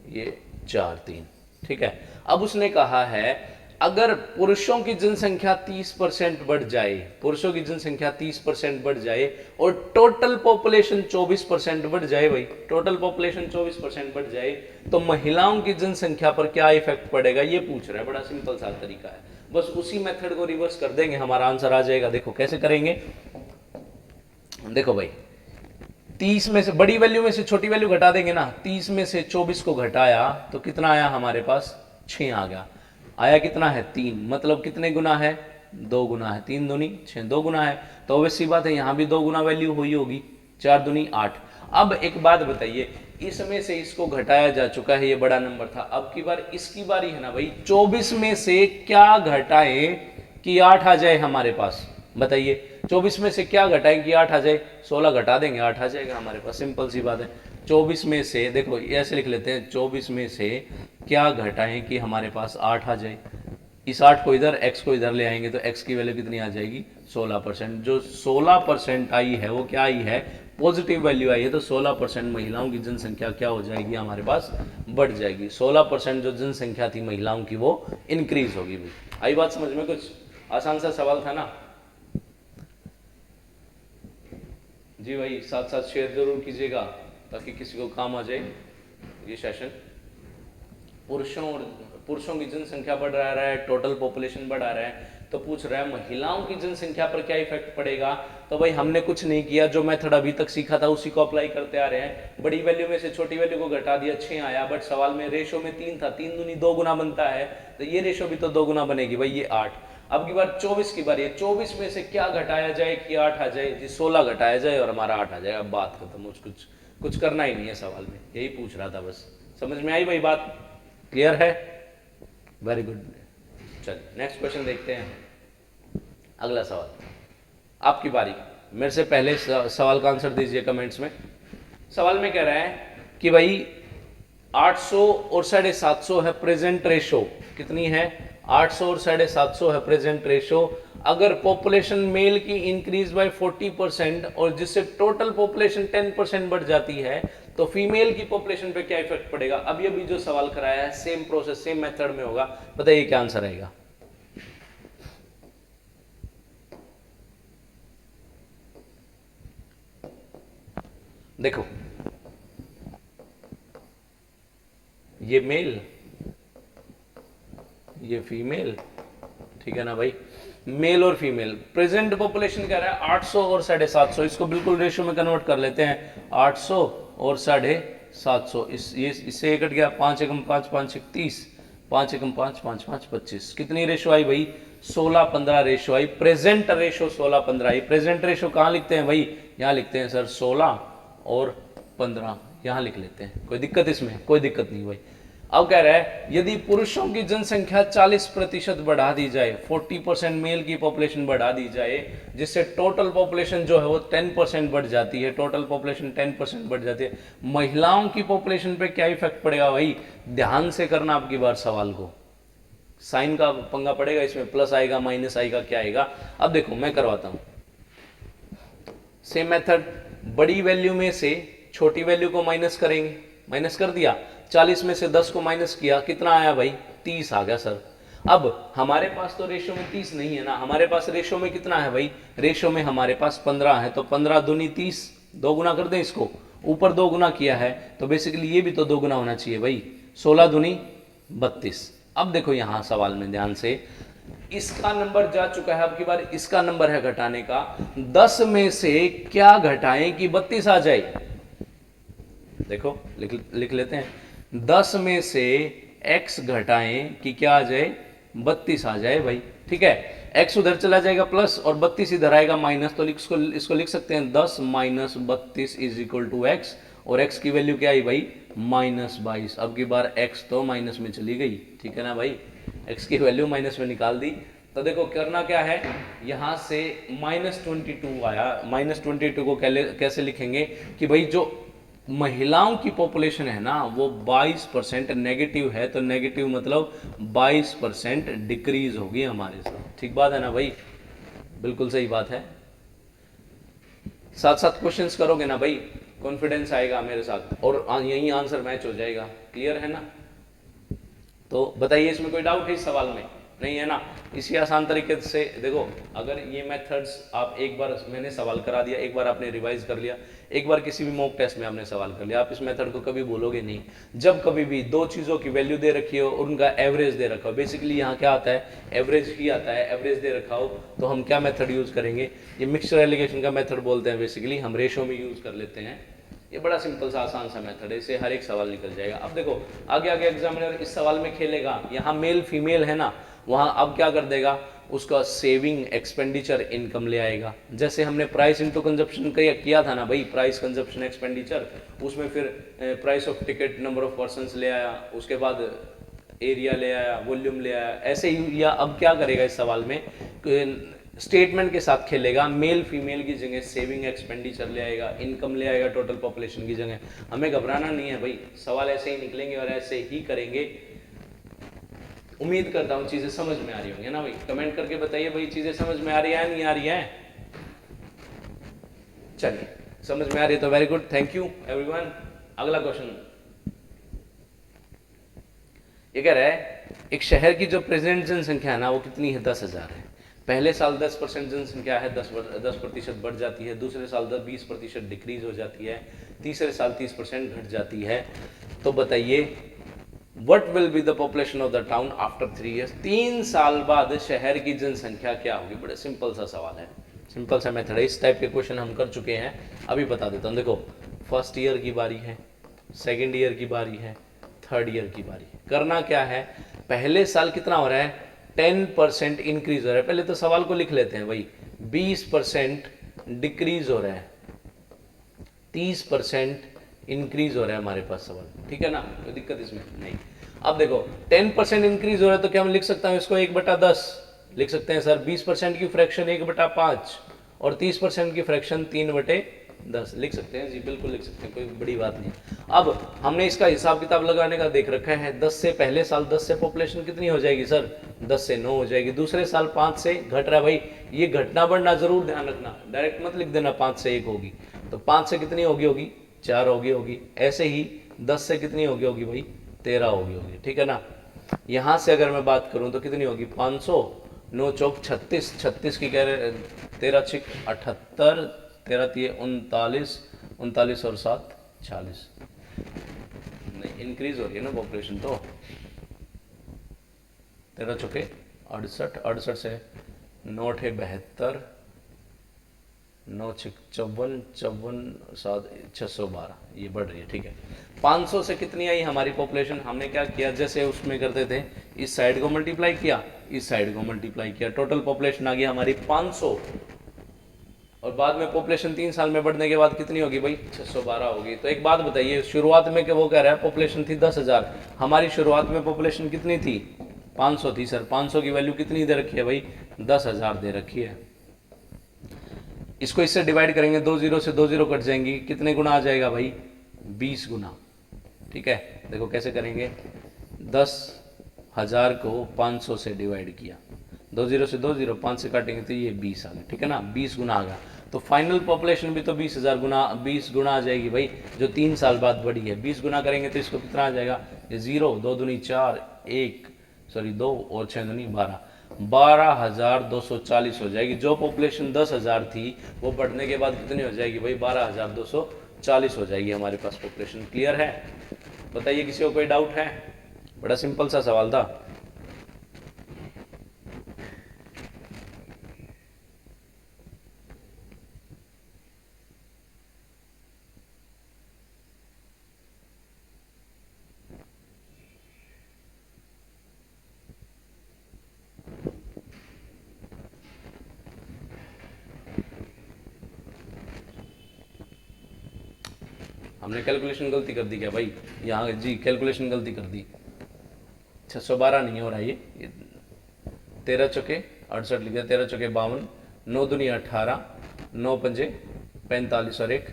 ये 4:3, ठीक है। अब उसने कहा है अगर पुरुषों की जनसंख्या 30% बढ़ जाए, पुरुषों की जनसंख्या 30% बढ़ जाए और टोटल पॉपुलेशन 24% बढ़ जाए, भाई टोटल पॉपुलेशन 24% बढ़ जाए, तो महिलाओं की जनसंख्या पर क्या इफेक्ट पड़ेगा, ये पूछ रहा है। बड़ा सिंपल सा तरीका है, बस उसी मेथड को रिवर्स कर देंगे, हमारा आंसर आ जाएगा। देखो कैसे करेंगे, देखो भाई 30 में से बड़ी वैल्यू में से छोटी वैल्यू घटा देंगे ना, 30 में से 24 को घटाया तो कितना आया हमारे पास, 6 आ गया। आया कितना है, 3, मतलब कितने गुना है, 2 गुना है, 3 दूनी 6, 2 गुना है, तो ऑब्वियस बात है यहाँ भी 2 गुना वैल्यू हुई होगी, 4 दूनी 8। अब एक बात बताइए, इसमें से इसको घटाया जा चुका है, ये बड़ा नंबर था, अब की बार इसकी बारी है ना भाई, 24 में से क्या घटाएं कि 8 आ जाए हमारे पास, बताइए 24 में से क्या घटाएं कि 8 आ जाए, 16 घटा देंगे 8 आ जाएगा हमारे पास, सिंपल सी बात है। 24 में से, देखो ऐसे लिख लेते हैं, 24 में से क्या घटाएं कि हमारे पास 8 आ जाए, इस 8 को इधर, x को इधर ले आएंगे तो x की वैल्यू कितनी आ जाएगी, 16%। जो 16% आई है वो क्या आई है, पॉजिटिव वैल्यू आई है, तो 16% महिलाओं की जनसंख्या क्या हो जाएगी हमारे पास, बढ़ जाएगी। 16% जो जनसंख्या थी महिलाओं की वो इंक्रीज होगी। भाई आई बात समझ में, कुछ आसान सा सवाल था ना जी भाई। साथ साथ शेयर जरूर कीजिएगा ताकि किसी को काम आ जाए ये सेशन। पुरुषों की जनसंख्या बढ़ रहा है, टोटल पॉपुलेशन बढ़ा रहा है, तो पूछ रहा है महिलाओं की जनसंख्या पर क्या इफेक्ट पड़ेगा। तो भाई हमने कुछ नहीं किया, जो मेथड अभी तक सीखा था उसी को अप्लाई करते आ रहे हैं। बड़ी वैल्यू में से छोटी वैल्यू को घटा दिया, 6 आया, बट सवाल में रेशो में 3 था, 3 दूनी 2 गुना बनता है, तो ये रेशो भी तो 2 गुना बनेगी भाई, ये 8। अब की बार 24 की बारी है, 24 में से क्या घटाया जाए कि 8 आ जाए जी, 16 घटाया जाए और हमारा 8 आ जाए। अब बात खत्म, कुछ करना ही नहीं है सवाल में, यही पूछ रहा था बस। समझ में आई भाई बात, क्लियर है, वेरी गुड। चलिए नेक्स्ट क्वेश्चन देखते हैं, अगला सवाल आपकी बारी। मेरे से पहले सवाल का आंसर दीजिए कमेंट्स में। सवाल में कह रहा है कि भाई 800 और 750 है प्रेजेंट रेशो, कितनी है, 800 और 750 है प्रेजेंट रेशो। अगर पॉपुलेशन मेल की इंक्रीज बाय 40% और जिससे टोटल पॉपुलेशन 10% बढ़ जाती है, तो फीमेल की पॉपुलेशन पे क्या इफेक्ट पड़ेगा। अब ये भी जो सवाल कराया है सेम प्रोसेस सेम मेथड में होगा, बताइए क्या आंसर आएगा। देखो ये मेल, ये फीमेल, ठीक है ना भाई, मेल और फीमेल। प्रेजेंट पॉपुलेशन कह रहा है 800 और 750, इसको बिल्कुल रेशियो में कन्वर्ट कर लेते हैं, 800 और 750, इससे ये कट गया, 5 एकम 5 5 31, 5 एकम 5 5 5 25, कितनी रेशो आई भाई, 16-15 रेशो आई। प्रेजेंट रेशो 16-15 आई। प्रेजेंट रेशो कहाँ लिखते हैं भाई, यहाँ लिखते हैं सर 16 और 15, यहाँ लिख लेते हैं, कोई दिक्कत इसमें, कोई दिक्कत नहीं भाई। अब कह रहा है यदि पुरुषों की जनसंख्या 40% बढ़ा दी जाए, 40% मेल की पॉपुलेशन बढ़ा दी जाए, जिससे टोटल पॉपुलेशन जो है वो 10% बढ़ जाती है, टोटल पॉपुलेशन 10% बढ़ जाती है, महिलाओं की पॉपुलेशन पे क्या इफेक्ट पड़ेगा भाई, ध्यान से करना आपकी बार सवाल को, साइन का पंगा पड़ेगा इसमें, प्लस आएगा माइनस आएगा क्या आएगा। अब देखो मैं करवाता हूं सेम मेथड, बड़ी वैल्यू में से छोटी वैल्यू को माइनस करेंगे, माइनस कर दिया, 40 में से 10 को माइनस किया, कितना आया भाई, 30 आ गया सर। अब हमारे पास तो रेशो में 30 नहीं है ना, हमारे पास रेशो में कितना है भाई, रेशो में हमारे पास 15 है, तो 15 दूनी 30, 2 गुना कर दें इसको, ऊपर 2 गुना किया है तो बेसिकली ये भी तो 2 गुना होना चाहिए भाई, 16 दूनी 32। अब देखो यहां सवाल में ध्यान से, इसका नंबर जा चुका है, अब की बार इसका नंबर है घटाने का, 10 में से क्या घटाएं कि 32 आ जाए। देखो लिख लेते हैं, 10 में से x घटाएं कि क्या आ जाए, 32 आ जाए भाई, ठीक है। x उधर चला जाएगा प्लस और 32 इधर आएगा माइनस, तो इसको लिख सकते हैं 10 minus 32 is equal to x, और x की वैल्यू क्या आई भाई, -22। अब की बार x तो माइनस में चली गई, ठीक है ना भाई, x की वैल्यू माइनस में निकाल दी, तो देखो करना क्या है, यहां से -22 आया, -22 को कैसे लिखेंगे कि भाई जो महिलाओं की पॉपुलेशन है ना वो 22% नेगेटिव है, तो नेगेटिव मतलब 22% डिक्रीज होगी हमारे साथ। ठीक बात है ना भाई, बिल्कुल सही बात है। साथ साथ क्वेश्चंस करोगे ना भाई, कॉन्फिडेंस आएगा मेरे साथ और यही आंसर मैच हो जाएगा। क्लियर है ना? तो बताइए इसमें कोई डाउट है इस सवाल में? नहीं है ना? इसी आसान तरीके से देखो, अगर ये मेथड्स आप एक बार मैंने सवाल करा दिया, एक बार आपने रिवाइज कर लिया, एक बार किसी भी मॉक टेस्ट में आपने सवाल कर लिया, आप इस मेथड को कभी भूलोगे नहीं। जब कभी भी दो चीज़ों की वैल्यू दे रखी हो और उनका एवरेज दे रखा हो, बेसिकली यहाँ क्या आता है, एवरेज ही आता है। एवरेज दे रखा हो तो हम क्या मेथड यूज करेंगे, ये मिक्सचर एलिगेशन का मेथड बोलते हैं, बेसिकली हम रेशो में यूज कर लेते हैं। ये बड़ा सिंपल सा आसान सा मेथड है, इससे हर एक सवाल निकल जाएगा। अब देखो आगे आगे एग्जामिनर इस सवाल में खेलेगा, यहाँ मेल फीमेल है ना, वहाँ अब क्या कर देगा, उसका सेविंग एक्सपेंडिचर इनकम ले आएगा। जैसे हमने प्राइस इनटू कंजप्शन किया था ना भाई, प्राइस कंजप्शन एक्सपेंडिचर, उसमें फिर price of ticket, number of persons ले आया, उसके बाद एरिया ले आया, वॉल्यूम ले आया, ऐसे ही। या अब क्या करेगा इस सवाल में, स्टेटमेंट के साथ खेलेगा, मेल फीमेल की जगह सेविंग एक्सपेंडिचर ले आएगा, इनकम ले आएगा टोटल पॉपुलेशन की जगह। हमें घबराना नहीं है भाई, सवाल ऐसे ही निकलेंगे और ऐसे ही करेंगे। उम्मीद करता हूँ चीजें समझ में आ रही होंगी ना भाई। कमेंट करके बताइए भाई चीजें समझ में आ रही है नहीं आ रही है। चलिए समझ में आ रही है तो very good, thank you everyone. अगला क्वेश्चन ये कह रहा है, एक शहर की जो प्रेजेंट जनसंख्या है ना वो कितनी है, 10,000 है। पहले साल 10% जनसंख्या है, 10% बढ़ जाती है, दूसरे साल 20% डिक्रीज हो जाती है, तीसरे साल 30% घट जाती है। तो बताइए what will be the population of the town after 3 years. 3 साल बाद शहर की जनसंख्या क्या होगी। बड़े सिंपल सा सवाल है, सिंपल सा मेथड है। इस टाइप के क्वेश्चन हम कर चुके हैं, अभी बता देता हूँ। देखो फर्स्ट ईयर की बारी है, सेकेंड ईयर की बारी है, थर्ड ईयर की बारी है। करना क्या है, पहले साल कितना हो रहा है, 10% इंक्रीज हो रहा है। पहले तो सवाल को लिख लेते हैं भाई, 20% डिक्रीज हो रहा है, 30% इंक्रीज हो रहा है हमारे पास सवाल। ठीक है ना, कोई दिक्कत इसमें नहीं। अब देखो 10% इंक्रीज हो रहा है तो क्या हम लिख सकता हूँ इसको 1/10 लिख सकते हैं सर। 20% की फ्रैक्शन 1/5 और 30% की फ्रैक्शन 3/10 लिख सकते हैं जी, बिल्कुल लिख सकते हैं, कोई बड़ी बात नहीं। अब हमने इसका हिसाब किताब लगाने का देख रखा है। 10 से पहले साल 10 से पॉपुलेशन कितनी हो जाएगी सर, 10 से 9 हो जाएगी। दूसरे साल 5 से घट रहा है भाई, ये घटना बढ़ना जरूर ध्यान रखना, डायरेक्ट मत लिख देना 5 से 1 होगी। तो 5 से कितनी होगी 4 होगी। ऐसे ही 10 से कितनी होगी भाई 13 होगी। ठीक है ना। यहां से अगर मैं बात करूं तो कितनी होगी 500, 9 चौक 36, 36 की कह रहे 13 छिक 78, 13 तिये 39, 39 और 7 40। नहीं इंक्रीज हो रही है ना पॉपुलेशन, तो 13 चौके 68, 68 से 9 अठे 72, 9 छिक 54, 54 7 612, ये बढ़ रही है। ठीक है, 500 से कितनी आई हमारी पॉपुलेशन। हमने क्या किया, जैसे उसमें करते थे, इस साइड को मल्टीप्लाई किया, इस साइड को मल्टीप्लाई किया, टोटल पॉपुलेशन आ गई हमारी 500। और बाद में पॉपुलेशन 3 साल में बढ़ने के बाद कितनी होगी भाई 612 होगी। तो एक बात बताइए, शुरुआत में क्या वो कह रहा है पॉपुलेशन थी 10,000, हमारी शुरुआत में पॉपुलेशन कितनी थी 500 थी सर। 500 की वैल्यू कितनी दे रखी है भाई 10,000 दे रखी है। इसको इससे डिवाइड करेंगे, 2 0 से 2 0 कट जाएंगी, कितने गुना आ जाएगा भाई 20 गुना। ठीक है, देखो कैसे करेंगे, 10,000 को 500 से डिवाइड किया, 2 0 से 2 0, 5 से काटेंगे तो ये 20 आ गया। ठीक है ना, 20 गुना आ गया। तो फाइनल पॉपुलेशन भी तो 20,000 गुना 20 गुना आ जाएगी भाई, जो 3 साल बाद बढ़ी है। 20 गुना करेंगे तो इसको कितना आ जाएगा, ये 0, 2 दूनी 4, 1 सॉरी 2 और 6 दूनी 12, 12,240 हो जाएगी। जो पॉपुलेशन 10,000 थी वो बढ़ने के बाद कितनी हो जाएगी भाई 12,240 हो जाएगी हमारे पास पॉपुलेशन। क्लियर है? बताइए किसी को कोई डाउट है? बड़ा सिंपल सा सवाल था। हमने कैलकुलेशन गलती कर दी क्या भाई, यहाँ जी कैलकुलेशन गलती कर दी, 612 नहीं हो रहा ये 13 चौके 68 लिख दिया, 13 चौके 52, 9 दूनी 18, 9 पंजे 45 और 1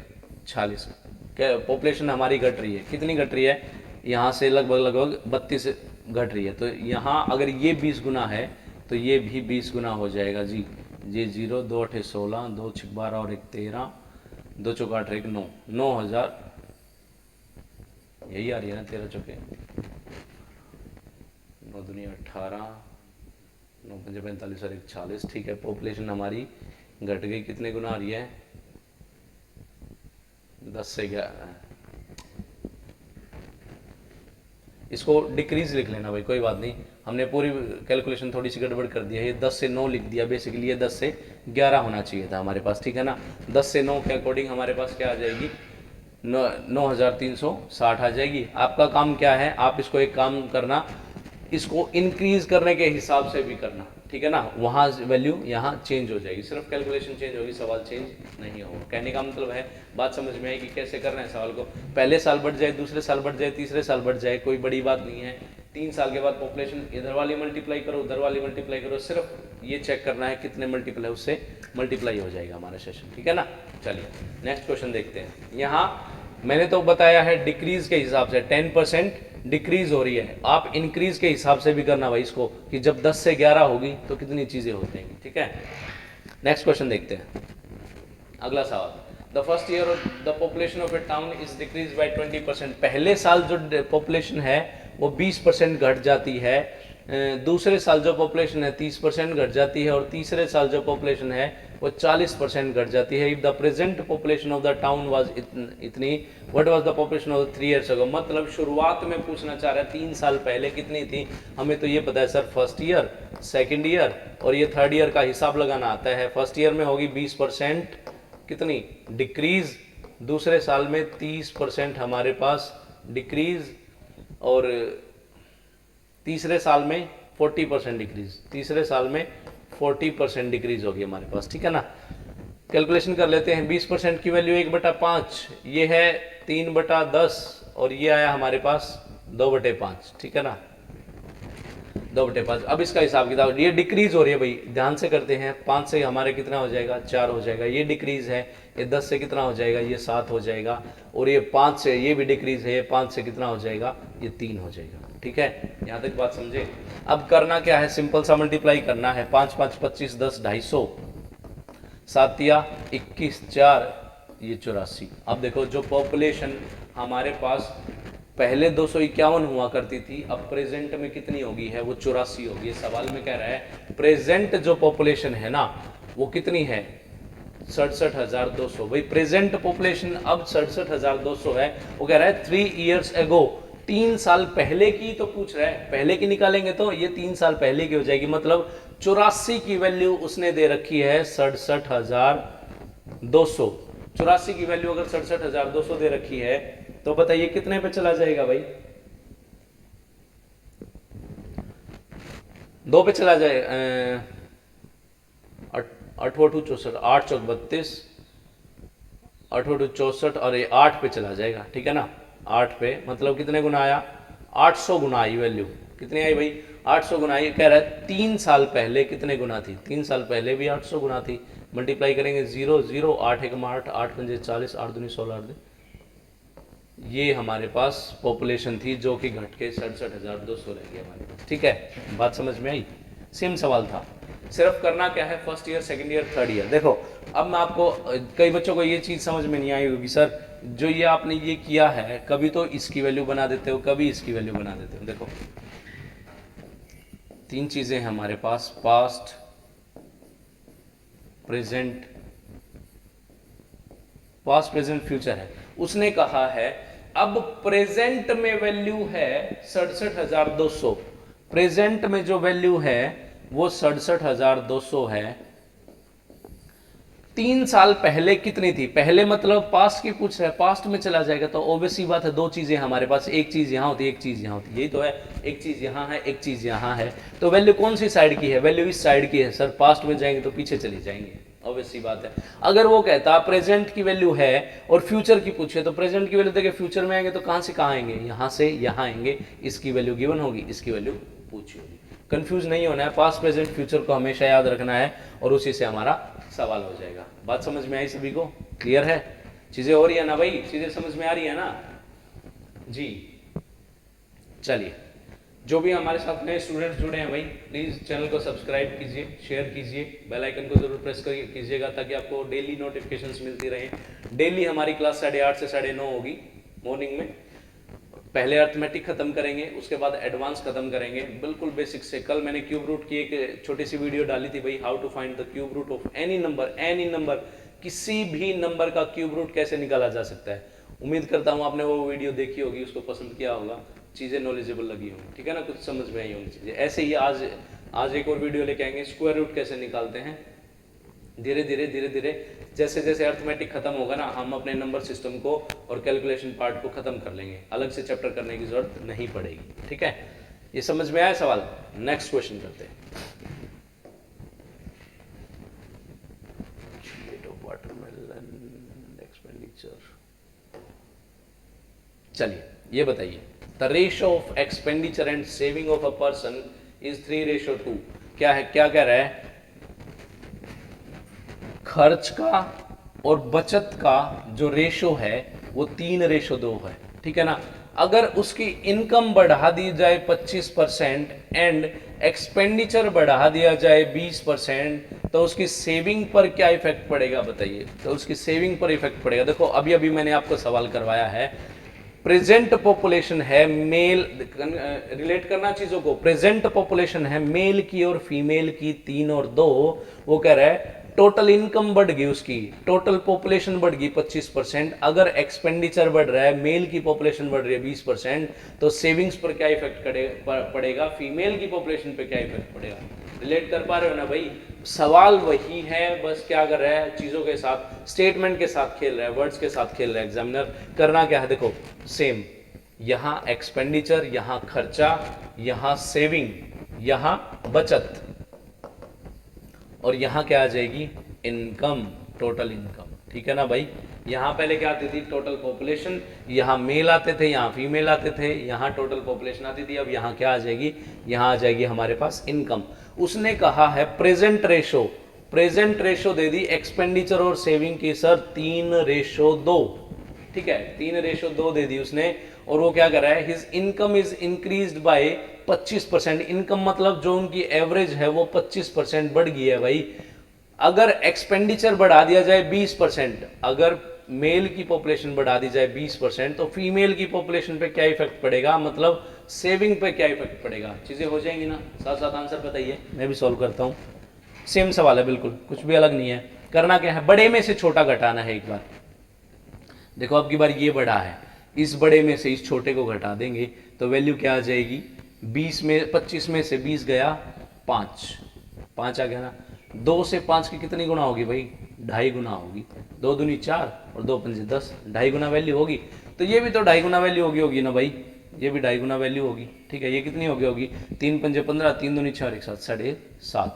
46। क्या पॉपुलेशन हमारी घट रही है, कितनी घट रही है, यहाँ से लगभग 32 घट रही है। तो यहाँ अगर ये 20 गुना है तो ये भी 20 गुना हो जाएगा जी। ये 0, 2 8 16, 2 6 12 और 1 13, 2 चौका 8 1 9, 9000 यही आ रही है ना, 13 चौके 9 दूनी 18, 9 पंजे 45 और 1 46। ठीक है, पॉपुलेशन हमारी घट गई, कितने गुना आ रही है, 10 से 11। इसको डिक्रीज लिख लेना भाई, कोई बात नहीं, हमने पूरी कैलकुलेशन थोड़ी सी गड़बड़ कर दिया, ये 10 से 9 लिख दिया, बेसिकली ये 10 से 11 होना चाहिए था हमारे पास, ठीक है ना। 10 से 9 के अकॉर्डिंग हमारे पास क्या आ जाएगी, 9360 आ जाएगी। आपका काम क्या है, आप इसको एक काम करना, इसको इंक्रीज करने के हिसाब से भी करना, ठीक है ना। वहाँ वैल्यू यहाँ चेंज हो जाएगी, सिर्फ कैलकुलेशन चेंज होगी, सवाल चेंज नहीं होगा। कहने का मतलब है, बात समझ में आएगी कैसे करना है सवाल को। पहले साल बढ़ जाए, दूसरे साल बढ़ जाए, तीसरे साल बढ़ जाए, कोई बड़ी बात नहीं है। 3 साल के बाद पॉपुलेशन इधर वाली मल्टीप्लाई करो, उधर वाली मल्टीप्लाई करो, सिर्फ ये चेक करना है कितने मल्टीपल है, उससे मल्टीप्लाई हो जाएगा हमारा सेशन, ठीक है ना। चलिए नेक्स्ट क्वेश्चन देखते हैं। यहाँ मैंने तो बताया है डिक्रीज के हिसाब से 10% डिक्रीज हो रही है, आप इंक्रीज के हिसाब से भी करना भाई इसको, कि जब 10 से 11 होगी तो कितनी चीजें हो जाएंगी, ठीक है। नेक्स्ट क्वेश्चन देखते हैं, अगला सवाल। The first year the population of A town is decrease by 20%। पहले साल जो पॉपुलेशन है वो 20% घट जाती है, दूसरे साल जो पॉपुलेशन है 30% घट जाती है, और तीसरे साल जो पॉपुलेशन है वो 40% घट जाती है। If the present population of the town was इतनी, what was the population of 3 years ago. मतलब शुरुआत में पूछना चाह रहा है 3 साल पहले कितनी थी, हमें तो ये पता है sir first year, second year और ये थर्ड ईयर का हिसाब लगाना आता है। फर्स्ट ईयर में होगी 20% कितनी डिक्रीज, दूसरे साल में 30% हमारे पास डिक्रीज, और तीसरे साल में 40% डिक्रीज, तीसरे साल में 40% डिक्रीज होगी हमारे पास, ठीक है ना। कैलकुलेशन कर लेते हैं। 20% की वैल्यू 1/5, ये है 3/10 और ये आया हमारे पास 2/5, ठीक है ना, 2/5। अब इसका हिसाब किताब, ये डिक्रीज हो रही है भाई, ध्यान से करते हैं। 5 से हमारे कितना हो जाएगा, 4 हो जाएगा, ये डिक्रीज है। ये 10 से कितना हो जाएगा, ये 7 हो जाएगा, और ये 5 से, ये भी डिक्रीज है, 5 से कितना हो जाएगा, ये 3 हो जाएगा, ठीक है। यहाँ तक बात समझे। अब करना क्या है, सिंपल सा मल्टीप्लाई करना है। 5 5 25 10 250, 7 या 21 4 ये 84। अब देखो जो पॉपुलेशन हमारे पास पहले 251 हुआ करती थी, अब प्रेजेंट में कितनी होगी है, वो 84 होगी। ये सवाल में कह रहा है प्रेजेंट जो पॉपुलेशन है ना वो कितनी है, 67,200। भाई प्रेजेंट पॉपुलेशन अब 67,200 है। वो कह रहा है 3 ईयर्स एगो, 3 साल पहले की तो पूछ रहा है, पहले की निकालेंगे तो ये 3 साल पहले की हो जाएगी। मतलब 84 की वैल्यू उसने दे रखी है 67,200। 84 की वैल्यू अगर 67,200 दे रखी है तो बताइए कितने पे चला जाएगा भाई, 2 पे चला जाए। 8 2 64, 8 चौक 32, 8 2 64 और ये 8 पे चला जाएगा, ठीक है ना। 8 पे मतलब कितने गुना आया, 800 गुना आई वैल्यू। कितनी आई भाई, 800 गुना आई। कह रहा है 3 साल पहले कितने गुना थी, 3 साल पहले भी 800 गुना थी। मल्टीप्लाई करेंगे 0 0 8 1 8, 8 5 40, 8 2 16, 8 ये हमारे पास पॉपुलेशन थी जो कि घट के 67,200 रह गई हमारे पास, ठीक है। बात समझ में आई, सेम सवाल था। सिर्फ करना क्या है, first year, second year, third year. देखो अब मैं आपको, कई बच्चों को ये चीज़ समझ में नहीं आई होगी, सर जो ये आपने ये किया है, कभी तो इसकी वैल्यू बना देते हो, कभी इसकी वैल्यू बना देते हो। देखो 3 चीज़ें हैं हमारे पास, past, present, past present future है। उसने कहा है अब प्रेजेंट में वैल्यू है 67,200, प्रेजेंट में जो वैल्यू है वो 67,200 है। 3 साल पहले कितनी थी, पहले मतलब पास्ट की पूछ रहा है, पास्ट में चला जाएगा तो ऑब्वियसली बात है 2 चीजें हमारे पास, एक चीज यहां होती है, एक चीज यहां होती है, यही तो है। एक चीज यहां है, एक चीज यहां है, तो वैल्यू कौन सी साइड की है, वैल्यू इस साइड की है। सर पास्ट में जाएंगे तो पीछे चले जाएंगे, ऑब्वियसली बात है। अगर वो कहता प्रेजेंट की वैल्यू है और फ्यूचर की पूछे, तो प्रेजेंट की वैल्यू देखे, फ्यूचर में आएंगे तो कहां से कहां आएंगे, यहां से यहां आएंगे, इसकी वैल्यू गिवन होगी, इसकी वैल्यू पूछी होगी। कंफ्यूज नहीं होना है, पास्ट प्रेजेंट फ्यूचर को हमेशा याद रखना है और उसी से हमारा सवाल हो जाएगा। बात समझ में आई सभी को? क्लियर है? चीजें हो रही है ना भाई? चीजें समझ में आ रही है ना जी? चलिए, जो भी हमारे साथ नए स्टूडेंट्स जुड़े हैं भाई, प्लीज चैनल को सब्सक्राइब कीजिए, शेयर कीजिए, बेल आइकन को जरूर प्रेस कीजिएगा ताकि आपको डेली नोटिफिकेशंस मिलती रहे। डेली हमारी क्लास 8:30 से 9:30 होगी मॉर्निंग में। पहले अर्थमेटिक खत्म करेंगे, उसके बाद एडवांस खत्म करेंगे, बिल्कुल बेसिक से। कल मैंने क्यूब रूट की एक छोटी सी वीडियो डाली थी भाई, how to find the cube root of any number, किसी भी नंबर का क्यूब रूट कैसे निकाला जा सकता है। उम्मीद करता हूँ आपने वो वीडियो देखी होगी, उसको पसंद किया होगा, चीज़ें नॉलेजेबल लगी होंगी, ठीक है ना, कुछ समझ में आई होंगी चीज़ें। ऐसे ही आज एक और वीडियो लेके आएंगे, स्क्वायर रूट कैसे निकालते हैं। धीरे धीरे जैसे जैसे अर्थमेटिक खत्म होगा ना, हम अपने नंबर सिस्टम को और कैलकुलेशन पार्ट को खत्म कर लेंगे, अलग से चैप्टर करने की जरूरत नहीं पड़ेगी, ठीक है। ये समझ में आया सवाल? नेक्स्ट क्वेश्चन करते हैं। चलिए, ये बताइए, the ratio of expenditure and saving of a person is 3:2। क्या है, क्या कह रहा है? खर्च का और बचत का जो रेशो है वो 3:2 है, ठीक है ना। अगर उसकी इनकम बढ़ा दी जाए 25% एंड एक्सपेंडिचर बढ़ा दिया जाए 20%, तो उसकी सेविंग पर क्या इफेक्ट पड़ेगा बताइए? तो उसकी सेविंग पर इफेक्ट पड़ेगा। देखो, अभी अभी मैंने आपको सवाल करवाया है, प्रेजेंट पॉपुलेशन है मेल, रिलेट करना चीजों को, प्रेजेंट पॉपुलेशन है मेल की और फीमेल की 3 और 2। वो कह रहा है टोटल इनकम बढ़ गई, उसकी टोटल पॉपुलेशन बढ़ गई 25%, अगर एक्सपेंडिचर बढ़ रहा है, मेल की पॉपुलेशन बढ़ रही है 20%, तो सेविंग्स पर क्या इफेक्ट पड़ेगा, फीमेल की पॉपुलेशन पर क्या इफेक्ट पड़ेगा? रिलेट कर पा रहे हो ना भाई? सवाल वही है, बस क्या कर रहा है, चीजों के साथ, स्टेटमेंट के साथ खेल रहा है, वर्ड्स के साथ खेल रहा है एग्जामिनर। करना क्या है, देखो सेम, यहां एक्सपेंडिचर, यहां खर्चा, यहां सेविंग, यहां बचत, और यहां क्या आ जाएगी, इनकम, टोटल इनकम, ठीक है ना भाई। यहां पहले क्या आती थी, टोटल पॉपुलेशन, यहां मेल आते थे, यहां फीमेल आते थे, यहां टोटल पॉपुलेशन आती थी, अब यहां क्या आ जाएगी, यहां आ जाएगी हमारे पास इनकम। उसने कहा है प्रेजेंट रेशो, प्रेजेंट रेशो दे दी एक्सपेंडिचर और सेविंग की सर 3:2, ठीक है, 3:2 दे दी उसने। और वो क्या कर रहा है, his income is increased by 25%। Income मतलब जो उनकी एवरेज है वो 25% बढ़ गई है भाई। अगर एक्सपेंडिचर बढ़ा दिया जाए 20%, अगर मेल की पॉपुलेशन बढ़ा दी जाए 20%, तो फीमेल की पॉपुलेशन पे क्या इफेक्ट पड़ेगा, मतलब सेविंग पे क्या इफेक्ट पड़ेगा? चीजें हो जाएंगी ना, साथ साथ आंसर बताइए, मैं भी सॉल्व करता हूं। सेम सवाल है बिल्कुल, कुछ भी अलग नहीं है। करना क्या है, बड़े में से छोटा घटाना है एक बार। देखो अब की बार ये बड़ा है, इस बड़े में से इस छोटे को घटा देंगे तो वैल्यू क्या आ जाएगी, 25 में से 20 गया 5 आ गया ना। 2 से 5 की कितनी गुना होगी भाई, 2.5 गुना होगी। 2 दूनी 4 और 2 पंजे 10, 2.5 गुना वैल्यू होगी। तो ये भी तो 2.5 गुना वैल्यू होगी ना भाई, ये भी 2.5 गुना वैल्यू होगी, ठीक है। ये कितनी होगी 3 पंजे 15, 3 दूनी 4, एक साथ 7.5,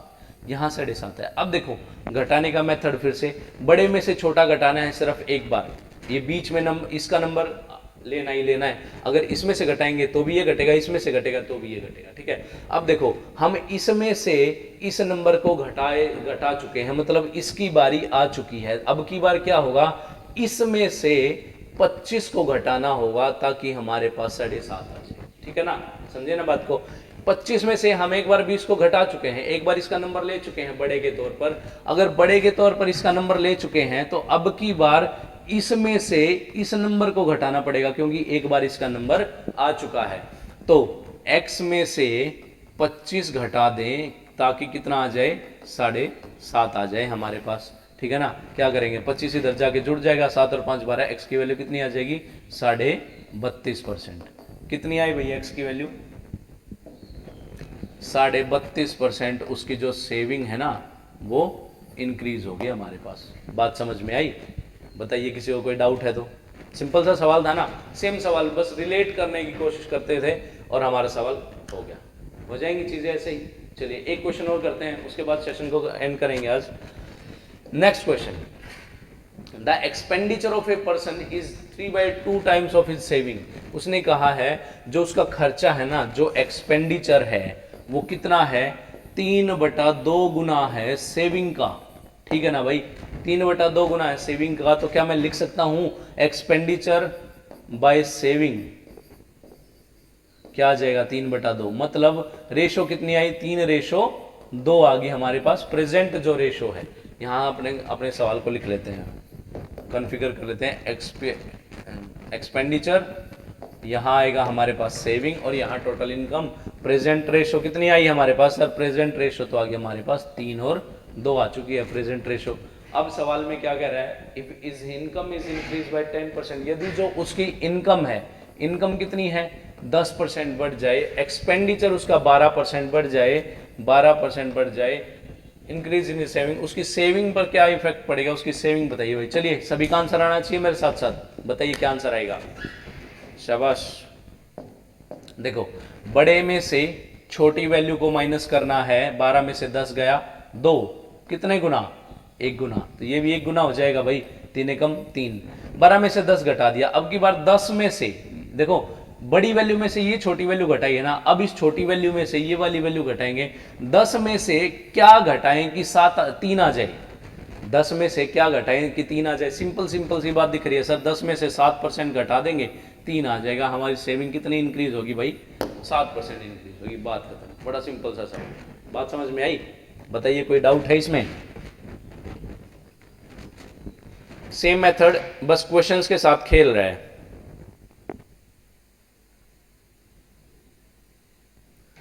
यहाँ 7.5 है। अब देखो घटाने का मेथड फिर से, बड़े में से छोटा घटाना है सिर्फ एक बार, ये बीच में नंबर, इसका नंबर लेना ही लेना है। अगर इसमें से घटाएंगे तो भी ये घटेगा, इसमें से घटेगा तो भी ये घटेगा, ठीक है। अब देखो हम इसमें से इस नंबर को घटा चुके हैं, मतलब इसकी बारी आ चुकी है। अब की बार क्या होगा, इसमें से 25 को घटाना होगा ताकि हमारे पास 7.5 आ जाए, ठीक है ना, समझे ना बात को। 25 में से हम एक बार 20 को घटा चुके हैं, एक बार इसका नंबर ले चुके हैं बड़े के तौर पर। अगर बड़े के तौर पर इसका नंबर ले चुके हैं तो अब की बार इसमें से इस नंबर को घटाना पड़ेगा, क्योंकि एक बार इसका नंबर आ चुका है। तो x में से 25 घटा दें ताकि कितना आ जाए, 7.5 आ जाए हमारे पास, ठीक है ना। क्या करेंगे, 25 इधर जाके जुड़ जाएगा, 7 और 5 12, x की वैल्यू कितनी आ जाएगी, 32.5%। कितनी आई भैया x की वैल्यू, 32.5%। उसकी जो सेविंग है ना वो इंक्रीज होगी हमारे पास। बात समझ में आई? बताइए किसी को कोई डाउट है तो। सिंपल सा सवाल था ना, सेम सवाल, बस रिलेट करने की कोशिश करते थे और हमारा सवाल हो गया। हो जाएंगी चीजें ऐसे ही। चलिए एक क्वेश्चन और करते हैं, उसके बाद सेशन को एंड करेंगे आज। Next question, the expenditure of a person is 3/2 times of his saving. उसने कहा है जो उसका खर्चा है ना, जो एक्सपेंडिचर है वो कितना है, 3/2 गुना है सेविंग का, ठीक है ना भाई, 3/2 गुना है सेविंग का। तो क्या मैं लिख सकता हूं एक्सपेंडिचर बाय सेविंग, क्या आ जाएगा 3/2, मतलब रेशो कितनी आई, 3:2 आ गई हमारे पास प्रेजेंट जो रेशो है। यहां अपने अपने सवाल को लिख लेते हैं, कॉन्फ़िगर कर लेते हैं, एक्सपेंडिचर, यहां आएगा हमारे पास सेविंग, और यहां टोटल इनकम। प्रेजेंट रेशो कितनी आई हमारे पास सर, प्रेजेंट रेशो तो आ गया हमारे पास 3 और 2 आ चुकी है प्रेजेंट रेशो। अब सवाल में क्या कह रहा है, if is income is increase bye 10%, यदि जो उसकी इनकम है, इनकम कितनी है 10% बढ़ जाए, एक्सपेंडिचर उसका 12% बढ़ जाए, 12% बढ़ जाए, इंक्रीज इन सेविंग, उसकी सेविंग पर क्या इफेक्ट पड़ेगा, उसकी सेविंग बताइए भाई। चलिए सभी का आंसर आना चाहिए मेरे साथ साथ, बताइए क्या आंसर आएगा। शाबाश। देखो बड़े में से छोटी वैल्यू को माइनस करना है, 12 में से 10 गया 2, कितने गुना, 1 गुना, तो ये भी 1 गुना हो जाएगा भाई, 3 एकम 3, 12 में से 10 घटा दिया। अब की बार 10 में से, देखो बड़ी वैल्यू में से ये छोटी वैल्यू घटाई है ना, अब इस छोटी वैल्यू में से ये वाली वैल्यू घटाएंगे, 10 में से क्या घटाएं कि 3 आ जाए, 10 में से क्या घटाएं कि 3 आ जाए, सिंपल सिंपल सी बात दिख रही है सर, 10 में से 7% घटा देंगे 3 आ जाएगा, हमारी सेविंग कितनी इंक्रीज होगी भाई, 7% इंक्रीज होगी, बात खत्म, बड़ा सिंपल सा सवाल, बात समझ में आई, बताइए कोई डाउट है इसमें। सेम मेथड, बस क्वेश्चंस के साथ खेल रहा है।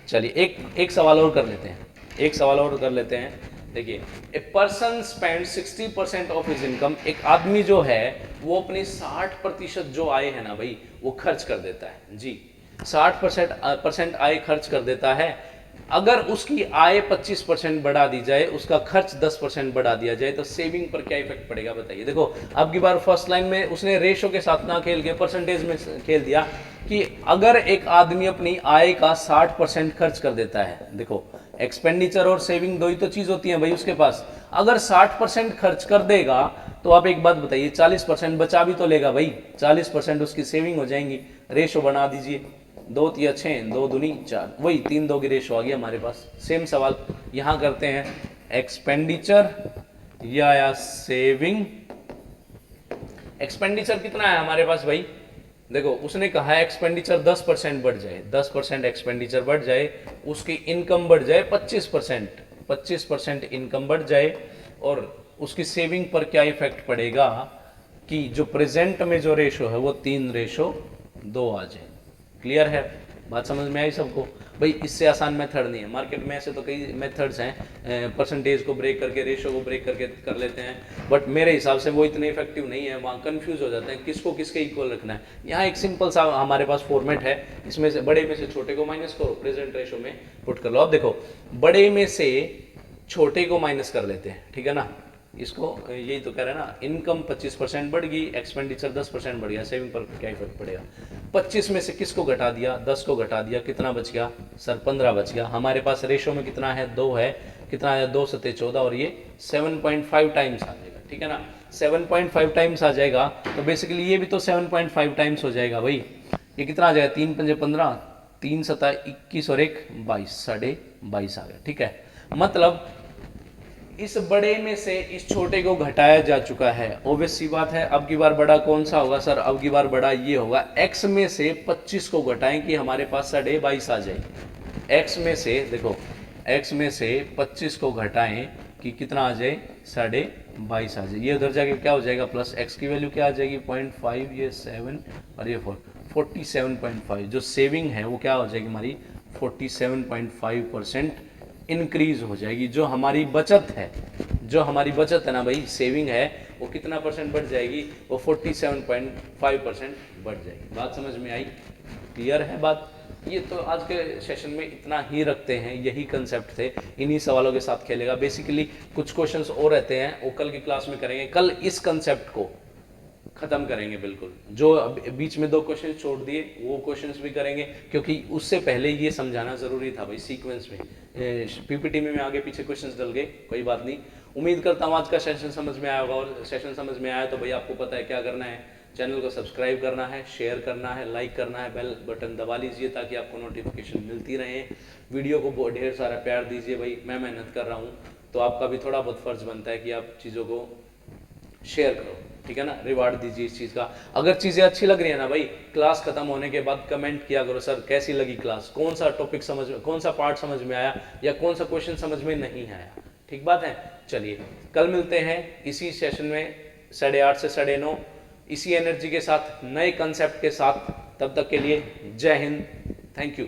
चलिए एक सवाल और कर लेते हैं, एक सवाल और कर लेते हैं। देखिए, a person spend 60% of his income, एक आदमी जो है वो अपनी 60% जो आय है ना भाई वो खर्च कर देता है जी, 60% आय खर्च कर देता है। अगर उसकी आय 25% बढ़ा दी जाए, उसका खर्च 10% बढ़ा दिया जाए, तो सेविंग पर क्या इफेक्ट पड़ेगा बताइए। देखो अब की बार फर्स्ट लाइन में उसने रेशो के साथ ना खेल के परसेंटेज में खेल दिया कि अगर एक आदमी अपनी आय का 60% खर्च कर देता है, देखो एक्सपेंडिचर और सेविंग दो ही तो चीज होती है भाई उसके पास, अगर 60% खर्च कर देगा तो आप एक बात बताइए 40% बचा भी तो लेगा भाई, 40% उसकी सेविंग हो जाएंगी। रेशो बना दीजिए, 2 तिया 6, 2 दूनी 4, वही 3 2 की रेशो आ गई हमारे पास। सेम सवाल यहां करते हैं, एक्सपेंडिचर या सेविंग, एक्सपेंडिचर कितना है हमारे पास भाई, देखो उसने कहा है एक्सपेंडिचर 10% बढ़ जाए, 10% एक्सपेंडिचर बढ़ जाए, उसकी इनकम बढ़ जाए 25%, 25% इनकम बढ़ जाए, और उसकी सेविंग पर क्या इफेक्ट पड़ेगा कि जो प्रेजेंट में जो रेशो है वो 3:2 आ जाए। क्लियर है, बात समझ में आई सबको भाई, इससे आसान मेथड नहीं है, मार्केट में ऐसे तो कई मेथड्स हैं, परसेंटेज को ब्रेक करके, रेशो को ब्रेक करके कर लेते हैं, बट मेरे हिसाब से वो इतने इफेक्टिव नहीं है, वहाँ कंफ्यूज हो जाते हैं किसको किसके इक्वल रखना है। यहाँ एक सिंपल सा हमारे पास फॉर्मेट है, इसमें से बड़े में से छोटे को माइनस करो, प्रेजेंट रेशो में पुट कर लो। अब देखो बड़े में से छोटे को माइनस कर लेते हैं, ठीक है ना, इसको यही तो कह रहे हैं ना, इनकम 25% बढ़ गई, एक्सपेंडिचर 10% बढ़ गया, सेविंग पर क्या इफेक्ट पड़ेगा। 25 में से किसको घटा दिया, 10 को घटा दिया, कितना बच गया सर, 15 बच गया। हमारे पास रेशो में कितना है, 2 है, कितना है 2 सते 14, और ये 7.5 टाइम्स आ जाएगा, ठीक है ना, 7.5 टाइम्स आ जाएगा, तो बेसिकली ये भी तो 7.5 टाइम्स हो जाएगा भाई। ये कितना आ जाएगा, 3 पंजे 15, 3 सता 21 और 1 22, 22.5 आ गया, ठीक है। मतलब इस बड़े में से इस छोटे को घटाया जा चुका है, ऑब्वियस सी बात है। अब की बार बड़ा कौन सा होगा सर, अब की बार बड़ा ये होगा, x में से 25 को घटाएं कि हमारे पास 22.5 आ जाए। x में से देखो, x में से 25 को घटाएं कि कितना आ जाए, 22.5 आ जाए, ये उधर जाके क्या हो जाएगा प्लस, x की वैल्यू क्या आ जाएगी 0.5, ये 7 और ये 4, 47.5, जो सेविंग है वो क्या हो जाएगी हमारी 47.5% इंक्रीज हो जाएगी। जो हमारी बचत है, जो हमारी बचत है ना भाई, सेविंग है, वो कितना परसेंट बढ़ जाएगी, वो 47.5% बढ़ जाएगी। बात समझ में आई, क्लियर है बात। ये तो आज के सेशन में इतना ही रखते हैं, यही कंसेप्ट थे, इन्हीं सवालों के साथ खेलेगा। बेसिकली कुछ क्वेश्चंस और रहते हैं, वो कल की क्लास में करेंगे, कल इस कंसेप्ट को खत्म करेंगे बिल्कुल। जो बीच में 2 क्वेश्चन छोड़ दिए वो क्वेश्चंस भी करेंगे, क्योंकि उससे पहले ये समझाना जरूरी था भाई, सीक्वेंस में। पीपीटी में आगे पीछे क्वेश्चंस डल गए, कोई बात नहीं। उम्मीद करता हूँ आज का सेशन समझ में आया होगा, और सेशन समझ में आया तो भाई आपको पता है क्या करना है, चैनल को सब्सक्राइब करना है, शेयर करना है, लाइक करना है, बेल बटन दबा लीजिए ताकि आपको नोटिफिकेशन मिलती रहे। वीडियो को बहुत ढेर सारा प्यार दीजिए भाई, मैं मेहनत कर रहा हूँ तो आपका भी थोड़ा बहुत फर्ज बनता है कि आप चीज़ों को शेयर करो, ठीक है ना, रिवार्ड दीजिए इस चीज़ का। अगर चीज़ें अच्छी लग रही है ना भाई, क्लास खत्म होने के बाद कमेंट किया करो, सर कैसी लगी क्लास, कौन सा टॉपिक समझ में, कौन सा पार्ट समझ में आया या कौन सा क्वेश्चन समझ में नहीं आया। ठीक बात है। चलिए कल मिलते हैं इसी सेशन में 8:30 से 9:30 इसी एनर्जी के साथ, नए कंसेप्ट के साथ। तब तक के लिए जय हिंद, थैंक यू।